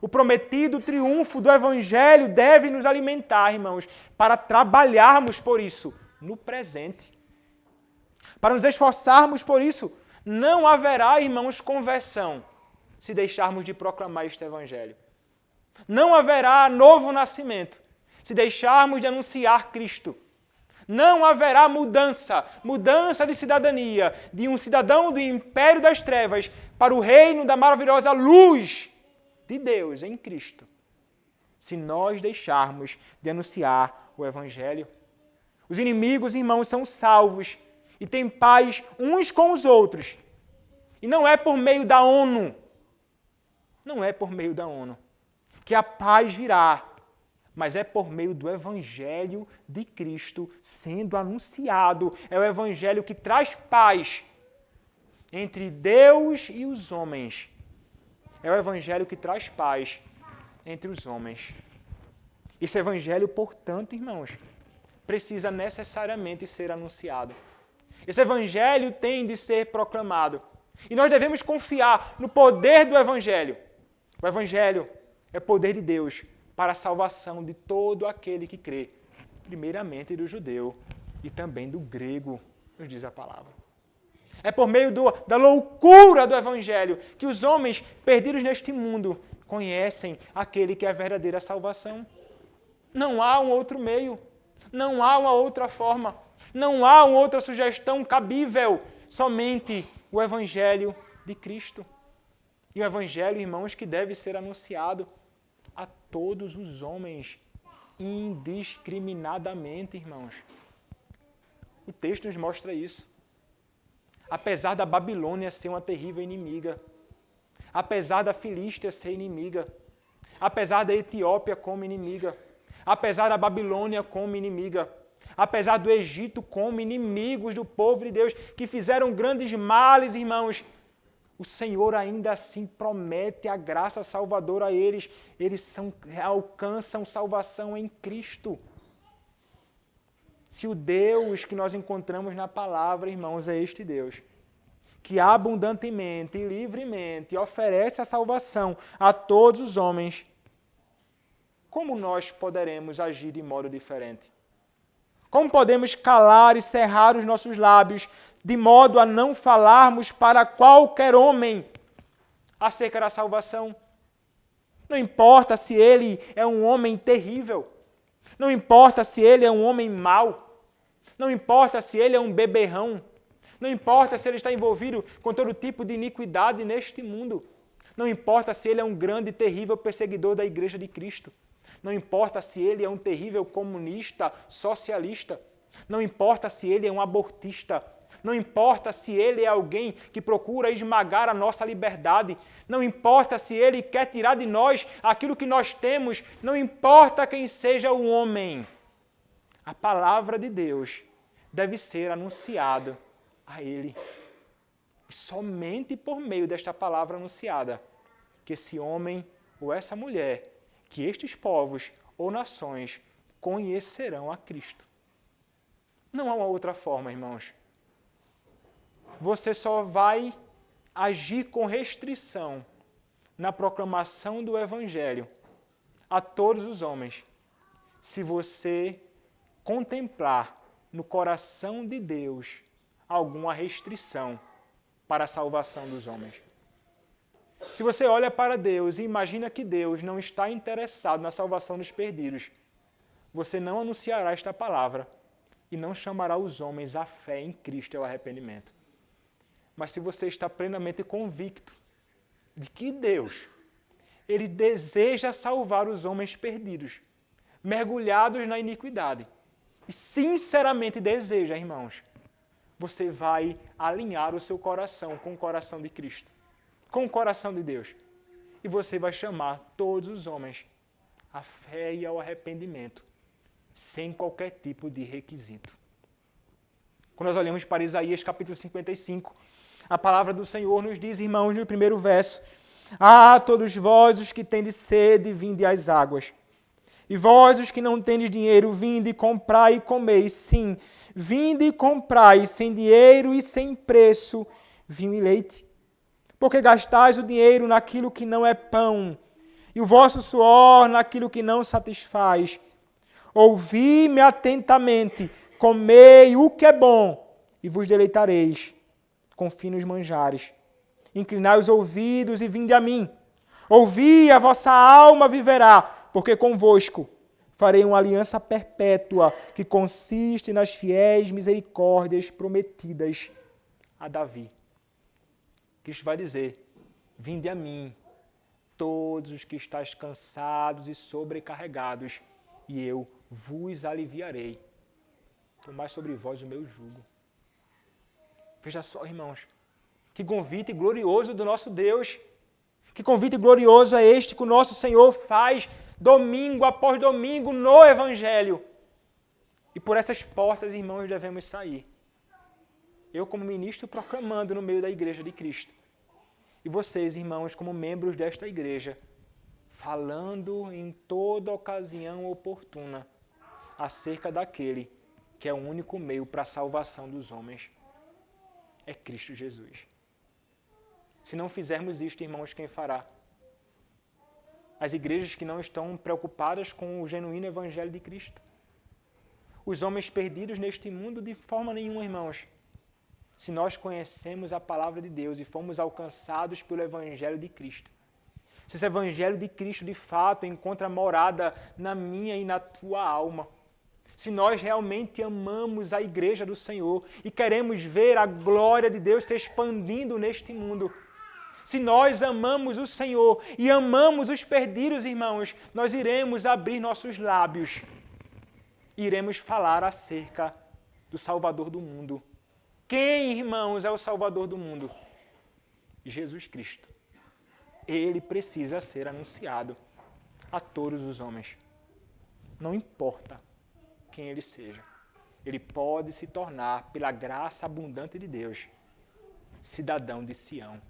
O prometido triunfo do Evangelho deve nos alimentar, irmãos, para trabalharmos por isso no presente. Para nos esforçarmos por isso. Não haverá, irmãos, conversão se deixarmos de proclamar este Evangelho. Não haverá novo nascimento se deixarmos de anunciar Cristo. Não haverá mudança de cidadania, de um cidadão do império das trevas para o reino da maravilhosa luz de Deus em Cristo, se nós deixarmos de anunciar o Evangelho. Os inimigos, irmãos, são salvos e têm paz uns com os outros. E não é por meio da ONU, não é por meio da ONU que a paz virá, mas é por meio do Evangelho de Cristo sendo anunciado. É o Evangelho que traz paz entre Deus e os homens. É o Evangelho que traz paz entre os homens. Esse Evangelho, portanto, irmãos, precisa necessariamente ser anunciado. Esse Evangelho tem de ser proclamado. E nós devemos confiar no poder do Evangelho. O Evangelho é poder de Deus para a salvação de todo aquele que crê, primeiramente do judeu e também do grego, nos diz a palavra. É por meio da loucura do Evangelho que os homens perdidos neste mundo conhecem aquele que é a verdadeira salvação. Não há um outro meio, não há uma outra forma, não há uma outra sugestão cabível, somente o Evangelho de Cristo. E o Evangelho, irmãos, que deve ser anunciado a todos os homens, indiscriminadamente, irmãos. O texto nos mostra isso. Apesar da Babilônia ser uma terrível inimiga, apesar da Filístia ser inimiga, apesar da Etiópia como inimiga, apesar da Babilônia como inimiga, apesar do Egito como inimigos do povo de Deus, que fizeram grandes males, irmãos, o Senhor ainda assim promete a graça salvadora a eles. Eles alcançam salvação em Cristo. Se o Deus que nós encontramos na palavra, irmãos, é este Deus, que abundantemente e livremente oferece a salvação a todos os homens, como nós poderemos agir de modo diferente? Como podemos calar e cerrar os nossos lábios de modo a não falarmos para qualquer homem acerca da salvação? Não importa se ele é um homem terrível, não importa se ele é um homem mau, não importa se ele é um beberrão, não importa se ele está envolvido com todo tipo de iniquidade neste mundo, não importa se ele é um grande e terrível perseguidor da Igreja de Cristo, não importa se ele é um terrível comunista, socialista, não importa se ele é um abortista, não importa se ele é alguém que procura esmagar a nossa liberdade, não importa se ele quer tirar de nós aquilo que nós temos, não importa quem seja o homem. A palavra de Deus deve ser anunciada a ele. E somente por meio desta palavra anunciada, que esse homem ou essa mulher, que estes povos ou nações conhecerão a Cristo. Não há uma outra forma, irmãos. Você só vai agir com restrição na proclamação do Evangelho a todos os homens, se você contemplar no coração de Deus alguma restrição para a salvação dos homens. Se você olha para Deus e imagina que Deus não está interessado na salvação dos perdidos, você não anunciará esta palavra e não chamará os homens à fé em Cristo e ao arrependimento. Mas se você está plenamente convicto de que Deus, Ele deseja salvar os homens perdidos, mergulhados na iniquidade, e sinceramente deseja, irmãos, você vai alinhar o seu coração com o coração de Cristo, com o coração de Deus. E você vai chamar todos os homens à fé e ao arrependimento, sem qualquer tipo de requisito. Quando nós olhamos para Isaías capítulo 55, a palavra do Senhor nos diz, irmãos, no primeiro verso: Ah, todos vós os que tendes sede, vinde às águas. E vós os que não tendes dinheiro, vinde, comprai e comei. Sim, vinde e comprai, sem dinheiro e sem preço, vinho e leite. Porque gastais o dinheiro naquilo que não é pão, e o vosso suor naquilo que não satisfaz. Ouvi-me atentamente, comei o que é bom, e vos deleitareis com finos manjares. Inclinai os ouvidos e vinde a mim. Ouvi, a vossa alma viverá, porque convosco farei uma aliança perpétua que consiste nas fiéis misericórdias prometidas a Davi. Cristo vai dizer, vinde a mim, todos os que estáis cansados e sobrecarregados, e eu vos aliviarei. Tomai sobre vós o meu jugo. Veja só, irmãos, que convite glorioso do nosso Deus. Que convite glorioso é este que o nosso Senhor faz domingo após domingo no Evangelho. E por essas portas, irmãos, devemos sair. Eu, como ministro, proclamando no meio da igreja de Cristo. E vocês, irmãos, como membros desta igreja, falando em toda ocasião oportuna acerca daquele que é o único meio para a salvação dos homens. É Cristo Jesus. Se não fizermos isto, irmãos, quem fará? As igrejas que não estão preocupadas com o genuíno Evangelho de Cristo. Os homens perdidos neste mundo, de forma nenhuma, irmãos. Se nós conhecemos a palavra de Deus e fomos alcançados pelo Evangelho de Cristo. Se esse Evangelho de Cristo, de fato, encontra morada na minha e na tua alma. Se nós realmente amamos a igreja do Senhor e queremos ver a glória de Deus se expandindo neste mundo. Se nós amamos o Senhor e amamos os perdidos, irmãos, nós iremos abrir nossos lábios. Iremos falar acerca do Salvador do mundo. Quem, irmãos, é o Salvador do mundo? Jesus Cristo. Ele precisa ser anunciado a todos os homens. Não importa quem ele seja. Ele pode se tornar, pela graça abundante de Deus, cidadão de Sião.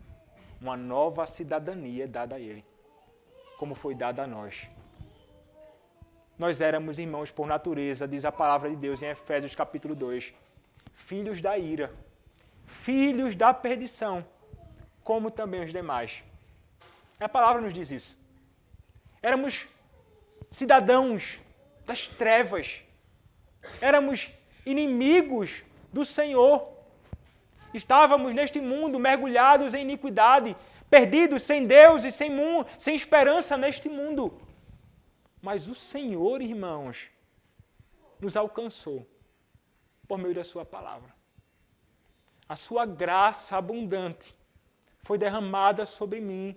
Uma nova cidadania dada a ele, como foi dada a nós. Nós éramos, irmãos, por natureza, diz a palavra de Deus em Efésios capítulo 2, filhos da ira, filhos da perdição, como também os demais. A palavra nos diz isso. Éramos cidadãos das trevas, éramos inimigos do Senhor. Estávamos neste mundo mergulhados em iniquidade, perdidos sem Deus e sem esperança neste mundo. Mas o Senhor, irmãos, nos alcançou por meio da sua palavra. A sua graça abundante foi derramada sobre mim,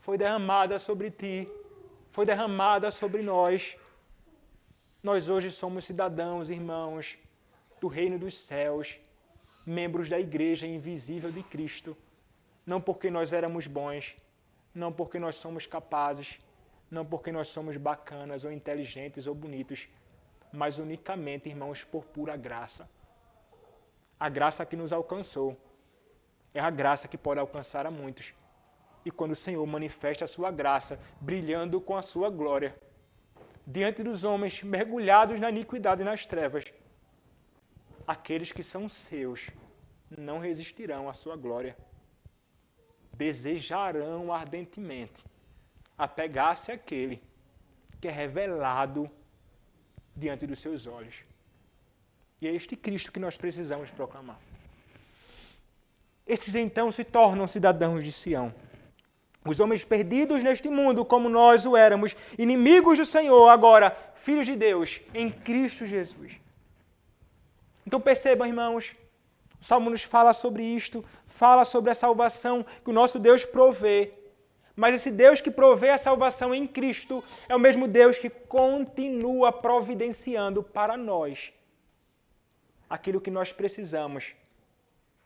foi derramada sobre ti, foi derramada sobre nós. Nós hoje somos cidadãos, irmãos, do reino dos céus, membros da igreja invisível de Cristo, não porque nós éramos bons, não porque nós somos capazes, não porque nós somos bacanas ou inteligentes ou bonitos, mas unicamente, irmãos, por pura graça. A graça que nos alcançou é a graça que pode alcançar a muitos. E quando o Senhor manifesta a sua graça, brilhando com a sua glória, diante dos homens mergulhados na iniquidade e nas trevas, aqueles que são seus não resistirão à sua glória. Desejarão ardentemente apegar-se àquele que é revelado diante dos seus olhos. E é este Cristo que nós precisamos proclamar. Esses então se tornam cidadãos de Sião. Os homens perdidos neste mundo, como nós o éramos, inimigos do Senhor, agora filhos de Deus, em Cristo Jesus. Então percebam, irmãos, o Salmo nos fala sobre isto, fala sobre a salvação que o nosso Deus provê. Mas esse Deus que provê a salvação em Cristo é o mesmo Deus que continua providenciando para nós aquilo que nós precisamos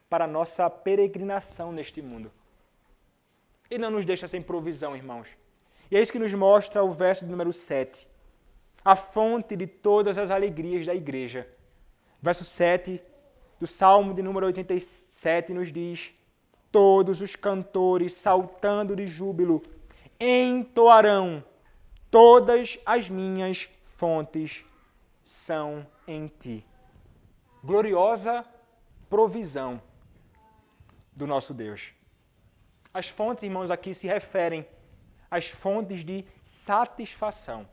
para a nossa peregrinação neste mundo. Ele não nos deixa sem provisão, irmãos. E é isso que nos mostra o verso número 7. A fonte de todas as alegrias da igreja. Verso 7 do Salmo de número 87 nos diz: todos os cantores, saltando de júbilo, entoarão: todas as minhas fontes são em ti. Gloriosa provisão do nosso Deus. As fontes, irmãos, aqui se referem às fontes de satisfação.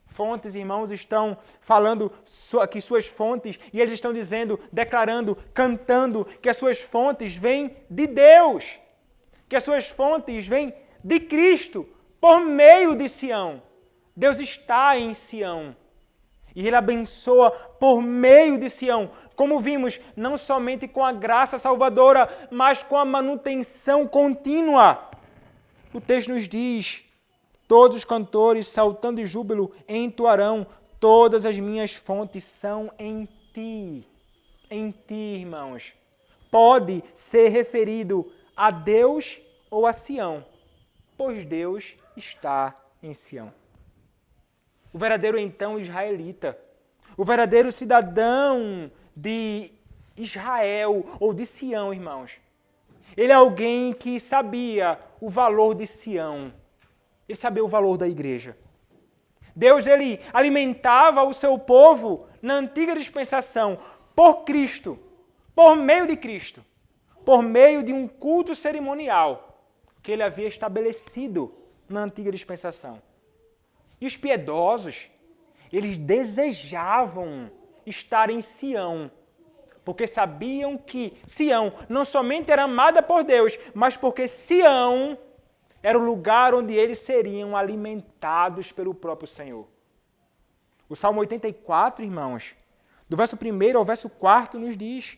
Fontes, irmãos, estão falando aqui suas fontes, e eles estão dizendo, declarando, cantando que as suas fontes vêm de Deus, que as suas fontes vêm de Cristo, por meio de Sião. Deus está em Sião. E Ele abençoa por meio de Sião. Como vimos, não somente com a graça salvadora, mas com a manutenção contínua. O texto nos diz: todos os cantores, saltando de júbilo, entoarão: todas as minhas fontes são em ti. Em ti, irmãos. Pode ser referido a Deus ou a Sião, pois Deus está em Sião. O verdadeiro, então, israelita, o verdadeiro cidadão de Israel ou de Sião, irmãos, ele é alguém que sabia o valor de Sião, ele sabia o valor da igreja. Deus, ele alimentava o seu povo na antiga dispensação por Cristo, por meio de Cristo, por meio de um culto cerimonial que ele havia estabelecido na antiga dispensação. E os piedosos, eles desejavam estar em Sião, porque sabiam que Sião não somente era amada por Deus, mas porque Sião era o lugar onde eles seriam alimentados pelo próprio Senhor. O Salmo 84, irmãos, do verso 1 ao verso 4, nos diz: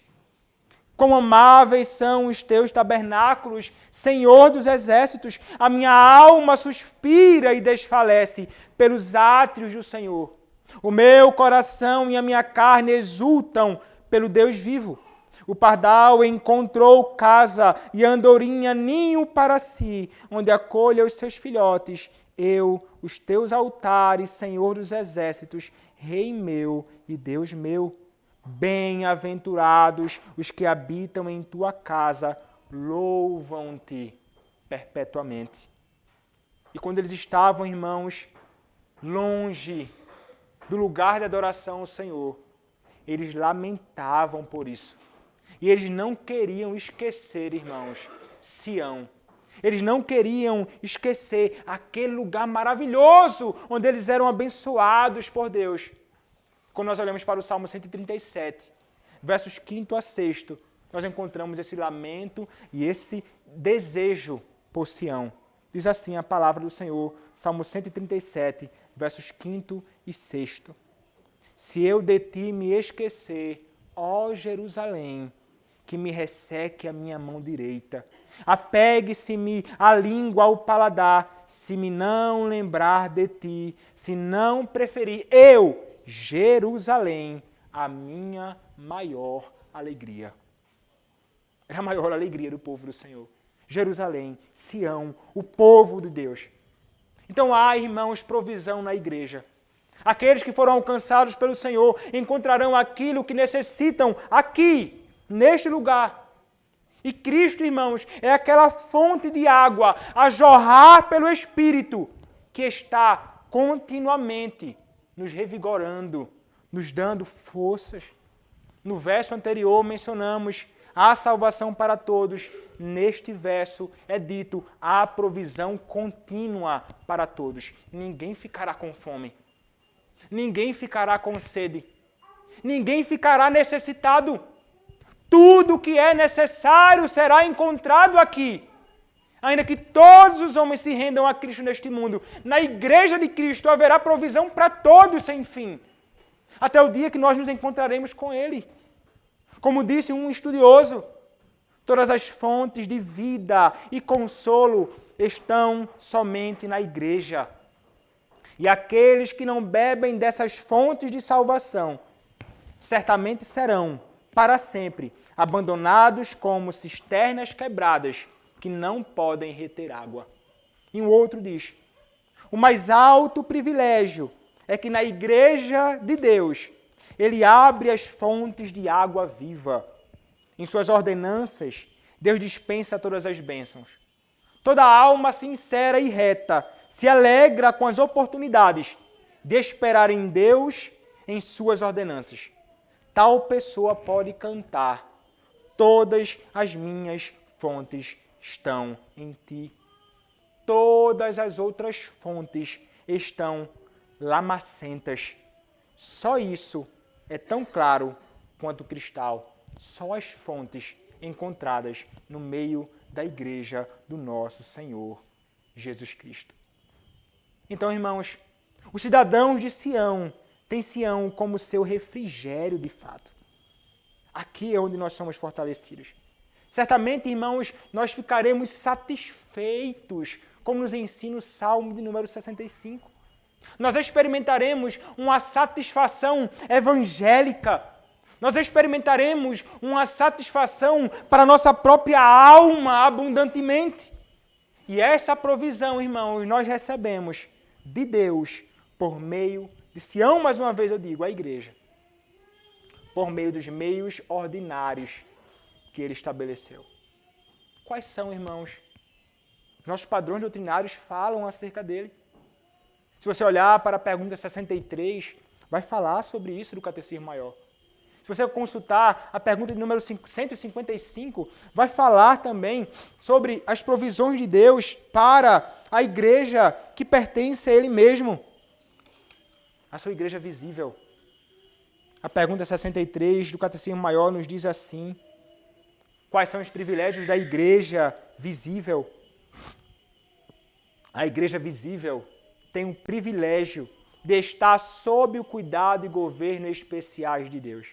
quão amáveis são os teus tabernáculos, Senhor dos exércitos, a minha alma suspira e desfalece pelos átrios do Senhor. O meu coração e a minha carne exultam pelo Deus vivo. O pardal encontrou casa e a andorinha ninho para si, onde acolha os seus filhotes. Eu, os teus altares, Senhor dos exércitos, Rei meu e Deus meu. Bem-aventurados os que habitam em tua casa, louvam-te perpetuamente. E quando eles estavam, irmãos, longe do lugar de adoração ao Senhor, eles lamentavam por isso. E eles não queriam esquecer, irmãos, Sião. Eles não queriam esquecer aquele lugar maravilhoso onde eles eram abençoados por Deus. Quando nós olhamos para o Salmo 137, versos 5 a 6, nós encontramos esse lamento e esse desejo por Sião. Diz assim a palavra do Senhor, Salmo 137, versos 5 e 6. Se eu de ti me esquecer, ó Jerusalém, que me resseque a minha mão direita. Apegue-se-me a língua ao paladar, se me não lembrar de ti, se não preferir eu, Jerusalém, a minha maior alegria. Era a maior alegria do povo do Senhor. Jerusalém, Sião, o povo de Deus. Então há, irmãos, provisão na igreja. Aqueles que foram alcançados pelo Senhor encontrarão aquilo que necessitam aqui, neste lugar. E Cristo, irmãos, é aquela fonte de água a jorrar pelo Espírito que está continuamente nos revigorando, nos dando forças. No verso anterior mencionamos a salvação para todos. Neste verso é dito a provisão contínua para todos. Ninguém ficará com fome. Ninguém ficará com sede. Ninguém ficará necessitado. Tudo o que é necessário será encontrado aqui. Ainda que todos os homens se rendam a Cristo neste mundo, na igreja de Cristo haverá provisão para todos sem fim. Até o dia que nós nos encontraremos com Ele. Como disse um estudioso, todas as fontes de vida e consolo estão somente na igreja. E aqueles que não bebem dessas fontes de salvação, certamente serão, para sempre, abandonados como cisternas quebradas, que não podem reter água. E um outro diz, o mais alto privilégio é que na igreja de Deus, Ele abre as fontes de água viva. Em suas ordenanças, Deus dispensa todas as bênçãos. Toda alma sincera e reta se alegra com as oportunidades de esperar em Deus em suas ordenanças. Tal pessoa pode cantar, todas as minhas fontes estão em ti. Todas as outras fontes estão lamacentas. Só isso é tão claro quanto o cristal. Só as fontes encontradas no meio da igreja do nosso Senhor Jesus Cristo. Então, irmãos, os cidadãos de Sião têm Sião como seu refrigério de fato. Aqui é onde nós somos fortalecidos. Certamente, irmãos, nós ficaremos satisfeitos, como nos ensina o Salmo de número 65. Nós experimentaremos uma satisfação evangélica. Nós experimentaremos uma satisfação para a nossa própria alma abundantemente. E essa provisão, irmãos, nós recebemos de Deus por meio de Sião, mais uma vez eu digo, a igreja. Por meio dos meios ordinários que ele estabeleceu. Quais são, irmãos? Nossos padrões doutrinários falam acerca dele. Se você olhar para a pergunta 63, vai falar sobre isso do Catecismo Maior. Se você consultar a pergunta de número 155, vai falar também sobre as provisões de Deus para a igreja que pertence a Ele mesmo. A sua igreja visível. A pergunta 63 do Catecismo Maior nos diz assim: quais são os privilégios da igreja visível? A igreja visível tem o privilégio de estar sob o cuidado e governo especiais de Deus,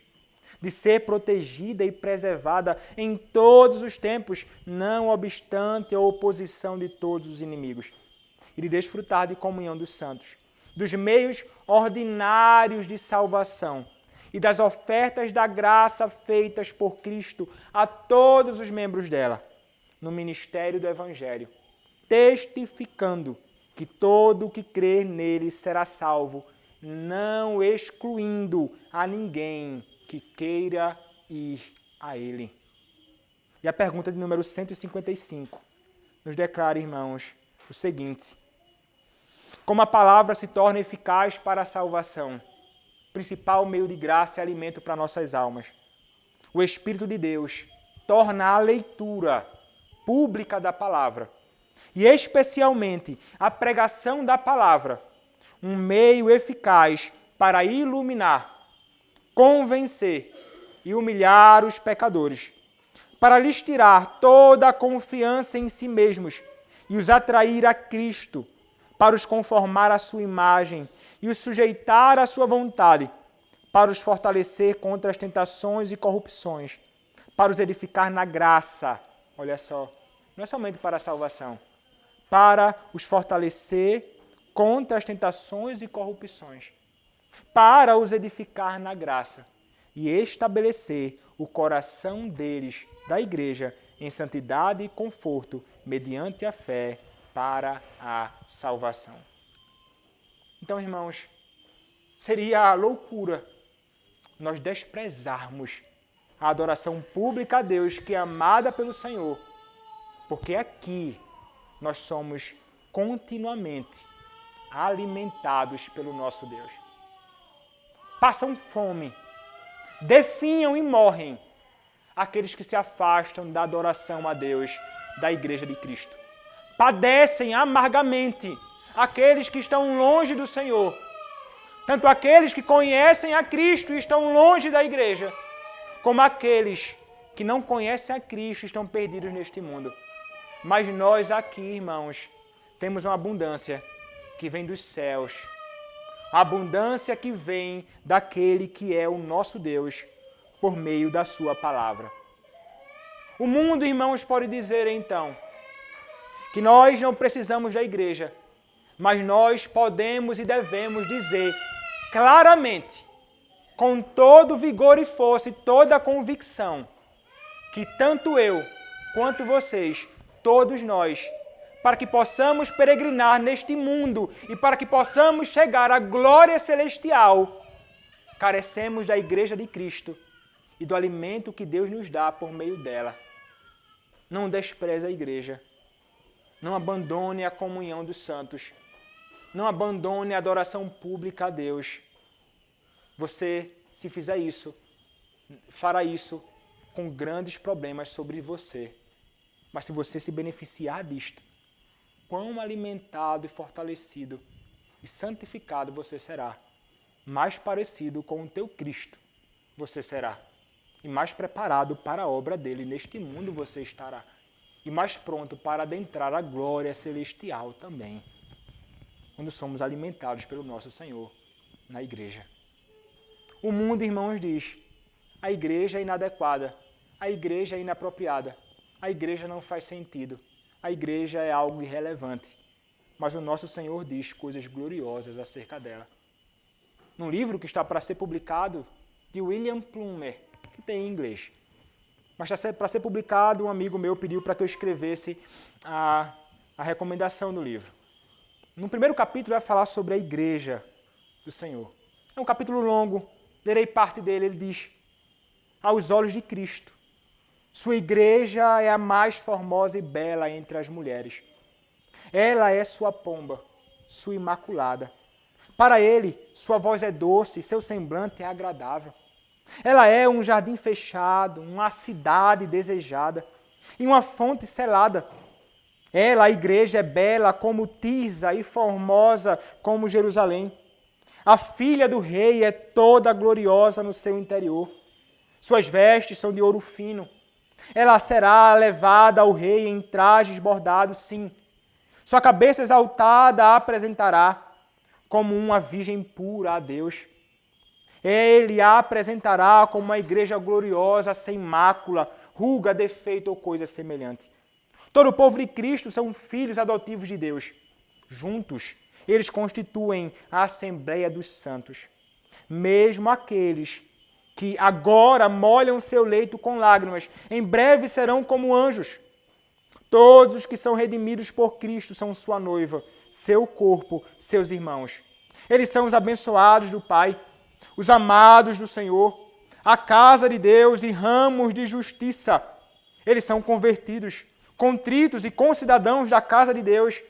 de ser protegida e preservada em todos os tempos, não obstante a oposição de todos os inimigos, e de desfrutar de comunhão dos santos, dos meios ordinários de salvação e das ofertas da graça feitas por Cristo a todos os membros dela, no ministério do Evangelho, testificando que todo o que crer nele será salvo, não excluindo a ninguém que queira ir a ele. E a pergunta de número 155 nos declara, irmãos, o seguinte: como a palavra se torna eficaz para a salvação, principal meio de graça e alimento para nossas almas? O Espírito de Deus torna a leitura pública da palavra, e especialmente a pregação da palavra, um meio eficaz para iluminar, convencer e humilhar os pecadores, para lhes tirar toda a confiança em si mesmos e os atrair a Cristo, para os conformar à sua imagem e os sujeitar à sua vontade, para os fortalecer contra as tentações e corrupções, para os edificar na graça. Olha só, não é somente para a salvação, para os fortalecer contra as tentações e corrupções, para os edificar na graça e estabelecer o coração deles, da igreja, em santidade e conforto, mediante a fé, para a salvação. Então, irmãos, seria loucura nós desprezarmos a adoração pública a Deus, que é amada pelo Senhor, porque aqui nós somos continuamente alimentados pelo nosso Deus. Passam fome, definham e morrem aqueles que se afastam da adoração a Deus da Igreja de Cristo. Padecem amargamente aqueles que estão longe do Senhor, tanto aqueles que conhecem a Cristo e estão longe da Igreja, como aqueles que não conhecem a Cristo e estão perdidos neste mundo. Mas nós aqui, irmãos, temos uma abundância que vem dos céus, a abundância que vem daquele que é o nosso Deus, por meio da sua palavra. O mundo, irmãos, pode dizer então que nós não precisamos da igreja, mas nós podemos e devemos dizer claramente, com todo vigor e força e toda a convicção, que tanto eu quanto vocês, todos nós, para que possamos peregrinar neste mundo e para que possamos chegar à glória celestial, carecemos da Igreja de Cristo e do alimento que Deus nos dá por meio dela. Não despreze a igreja. Não abandone a comunhão dos santos. Não abandone a adoração pública a Deus. Você, se fizer isso, fará isso com grandes problemas sobre você. Mas se você se beneficiar disto, quão alimentado e fortalecido e santificado você será. Mais parecido com o teu Cristo você será. E mais preparado para a obra dele neste mundo você estará. e mais pronto para adentrar a glória celestial também, quando somos alimentados pelo nosso Senhor na igreja. O mundo, irmãos, diz: a igreja é inadequada, a igreja é inapropriada, a igreja não faz sentido, a igreja é algo irrelevante. Mas o nosso Senhor diz coisas gloriosas acerca dela. Num livro que está para ser publicado, de William Plumer, que tem em inglês. Mas para ser publicado, um amigo meu pediu para que eu escrevesse a recomendação do livro. No primeiro capítulo vai falar sobre a igreja do Senhor. É um capítulo longo, lerei parte dele. Ele diz: aos olhos de Cristo, sua igreja é a mais formosa e bela entre as mulheres. Ela é sua pomba, sua imaculada. Para ele, sua voz é doce, seu semblante é agradável. Ela é um jardim fechado, uma cidade desejada e uma fonte selada. Ela, a igreja, é bela como Tirsa e formosa como Jerusalém. A filha do rei é toda gloriosa no seu interior. Suas vestes são de ouro fino. Ela será levada ao rei em trajes bordados, sim. Sua cabeça exaltada a apresentará como uma virgem pura a Deus. Ele a apresentará como uma igreja gloriosa, sem mácula, ruga, defeito ou coisa semelhante. Todo o povo de Cristo são filhos adotivos de Deus. Juntos, eles constituem a Assembleia dos Santos. Mesmo aqueles que agora molham seu leito com lágrimas, em breve serão como anjos. Todos os que são redimidos por Cristo são sua noiva, seu corpo, seus irmãos. Eles são os abençoados do Pai, os amados do Senhor, a casa de Deus e ramos de justiça. Eles são convertidos, contritos e concidadãos da casa de Deus.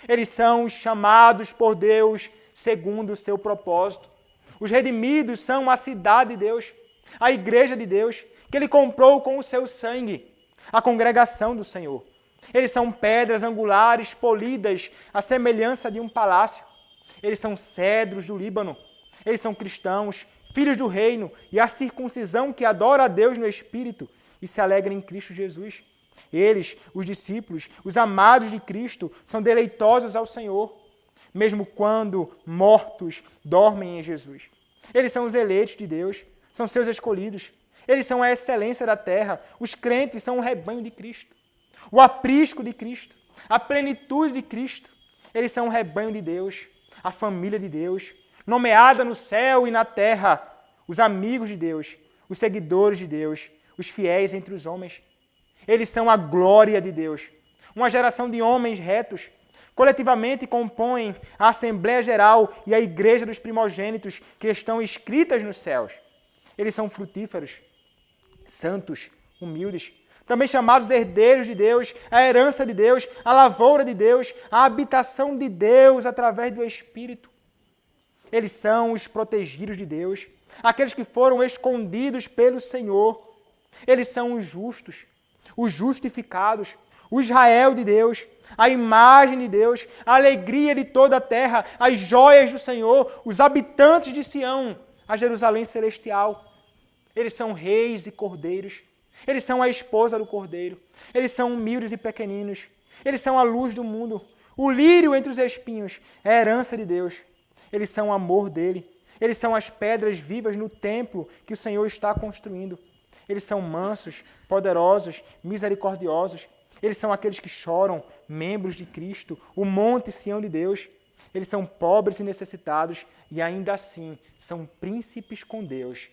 Eles são os chamados por Deus segundo o seu propósito. Os redimidos são a cidade de Deus, a igreja de Deus, que Ele comprou com o seu sangue, a congregação do Senhor. Eles são pedras angulares polidas, à semelhança de um palácio. Eles são cedros do Líbano. Eles são cristãos, filhos do reino e a circuncisão que adora a Deus no Espírito e se alegra em Cristo Jesus. Eles, os discípulos, os amados de Cristo, são deleitosos ao Senhor, mesmo quando mortos dormem em Jesus. Eles são os eleitos de Deus, são seus escolhidos. Eles são a excelência da terra. Os crentes são o rebanho de Cristo, o aprisco de Cristo, a plenitude de Cristo. Eles são o rebanho de Deus, a família de Deus, nomeada no céu e na terra, os amigos de Deus, os seguidores de Deus, os fiéis entre os homens. Eles são a glória de Deus, uma geração de homens retos. Coletivamente compõem a Assembleia Geral e a Igreja dos Primogênitos que estão escritas nos céus. Eles são frutíferos, santos, humildes, também chamados herdeiros de Deus, a herança de Deus, a lavoura de Deus, a habitação de Deus através do Espírito. Eles são os protegidos de Deus, aqueles que foram escondidos pelo Senhor. Eles são os justos, os justificados, o Israel de Deus, a imagem de Deus, a alegria de toda a terra, as joias do Senhor, os habitantes de Sião, a Jerusalém celestial. Eles são reis e cordeiros. Eles são a esposa do cordeiro. Eles são humildes e pequeninos. Eles são a luz do mundo, o lírio entre os espinhos, é a herança de Deus. Eles são o amor dele. Eles são as pedras vivas no templo que o Senhor está construindo. Eles são mansos, poderosos, misericordiosos. Eles são aqueles que choram, membros de Cristo, o monte Sião de Deus. Eles são pobres e necessitados e ainda assim são príncipes com Deus.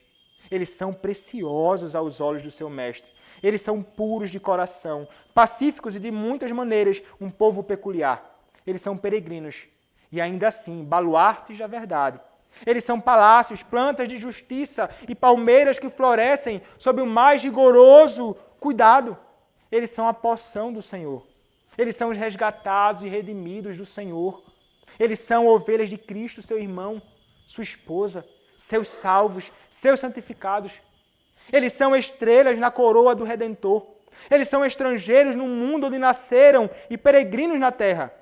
Eles são preciosos aos olhos do seu mestre. Eles são puros de coração, pacíficos e de muitas maneiras um povo peculiar. Eles são peregrinos e ainda assim baluartes da verdade. Eles são palácios, plantas de justiça e palmeiras que florescem sob o mais rigoroso cuidado. Eles são a porção do Senhor. Eles são os resgatados e redimidos do Senhor. Eles são ovelhas de Cristo, seu irmão, sua esposa, seus salvos, seus santificados. Eles são estrelas na coroa do Redentor. Eles são estrangeiros no mundo onde nasceram e peregrinos na terra.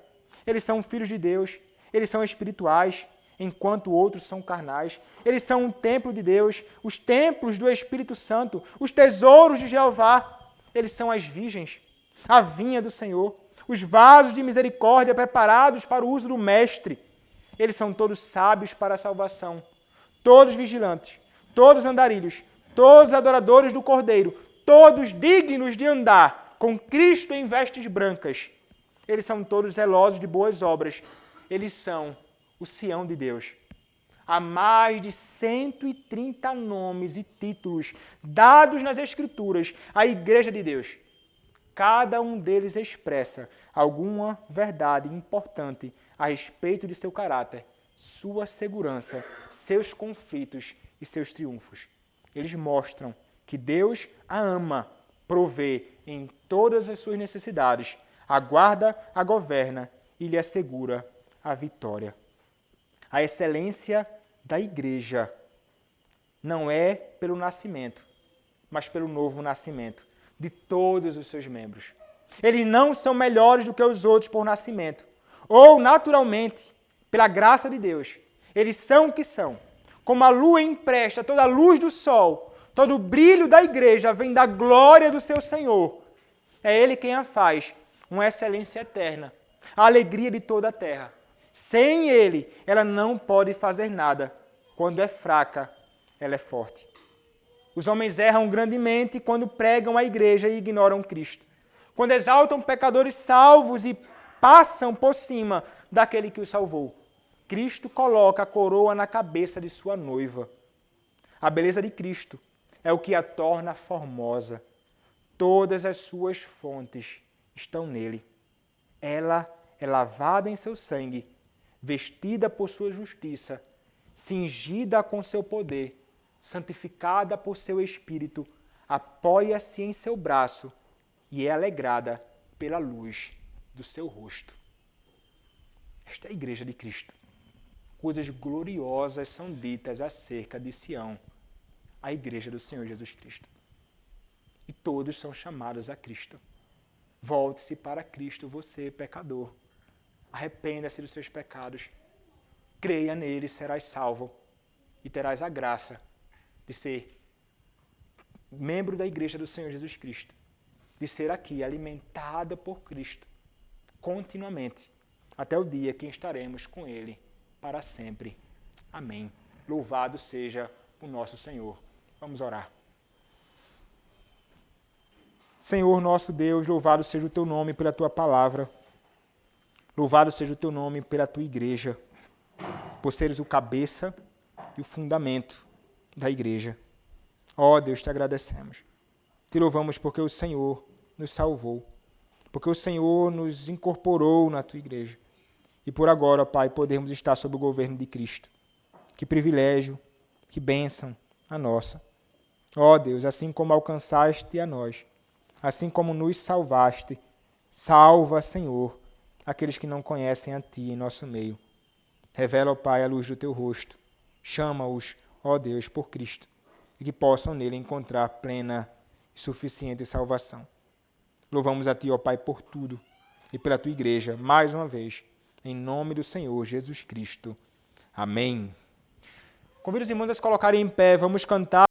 Eles são filhos de Deus. Eles são espirituais, enquanto outros são carnais. Eles são um templo de Deus, os templos do Espírito Santo, os tesouros de Jeová. Eles são as virgens. a vinha do Senhor, os vasos de misericórdia preparados para o uso do Mestre. Eles são todos sábios para a salvação, todos vigilantes, todos andarilhos, todos adoradores do Cordeiro, todos dignos de andar com Cristo em vestes brancas. Eles são todos zelosos de boas obras. Eles são o Sião de Deus. Há mais de 130 nomes e títulos dados nas Escrituras à Igreja de Deus. Cada um deles expressa alguma verdade importante a respeito de seu caráter, sua segurança, seus conflitos e seus triunfos. Eles mostram que Deus a ama, provê em todas as suas necessidades, a guarda, a governa e lhe assegura a vitória. A excelência da Igreja não é pelo nascimento, mas pelo novo nascimento de todos os seus membros. Eles não são melhores do que os outros por nascimento, ou naturalmente, pela graça de Deus. Eles são o que são. Como a lua empresta toda a luz do sol, todo o brilho da igreja vem da glória do seu Senhor. É Ele quem a faz uma excelência eterna, a alegria de toda a terra. Sem Ele, ela não pode fazer nada. Quando é fraca, ela é forte. Os homens erram grandemente quando pregam a igreja e ignoram Cristo. Quando exaltam pecadores salvos e passam por cima daquele que os salvou. Cristo coloca a coroa na cabeça de sua noiva. A beleza de Cristo é o que a torna formosa. Todas as suas fontes estão nele. Ela é lavada em seu sangue, vestida por sua justiça, cingida com seu poder, santificada por seu Espírito, apoia-se em seu braço e é alegrada pela luz do seu rosto. Esta é a Igreja de Cristo. Coisas gloriosas são ditas acerca de Sião, a Igreja do Senhor Jesus Cristo. E todos são chamados a Cristo. Volte-se para Cristo, você, pecador. Arrependa-se dos seus pecados. Creia nele, serás salvo e terás a graça de ser membro da Igreja do Senhor Jesus Cristo, de ser aqui alimentada por Cristo continuamente, até o dia que estaremos com Ele para sempre. Amém. Louvado seja o nosso Senhor. Vamos orar. Senhor nosso Deus, louvado seja o Teu nome pela Tua palavra, louvado seja o Teu nome pela Tua Igreja, por seres o cabeça e o fundamento da igreja. Ó Deus, te agradecemos. Te louvamos porque o Senhor nos salvou, porque o Senhor nos incorporou na tua igreja. E por agora, Pai, podemos estar sob o governo de Cristo. Que privilégio, que bênção a nossa. Ó Deus, assim como alcançaste a nós, assim como nos salvaste, salva, Senhor, aqueles que não conhecem a Ti em nosso meio. Revela, ó Pai, a luz do Teu rosto. Chama-os, ó Deus, por Cristo, e que possam nele encontrar plena e suficiente salvação. Louvamos a Ti, ó Pai, por tudo e pela Tua igreja, mais uma vez, em nome do Senhor Jesus Cristo. Amém. Convido os irmãos a se colocarem em pé, vamos cantar.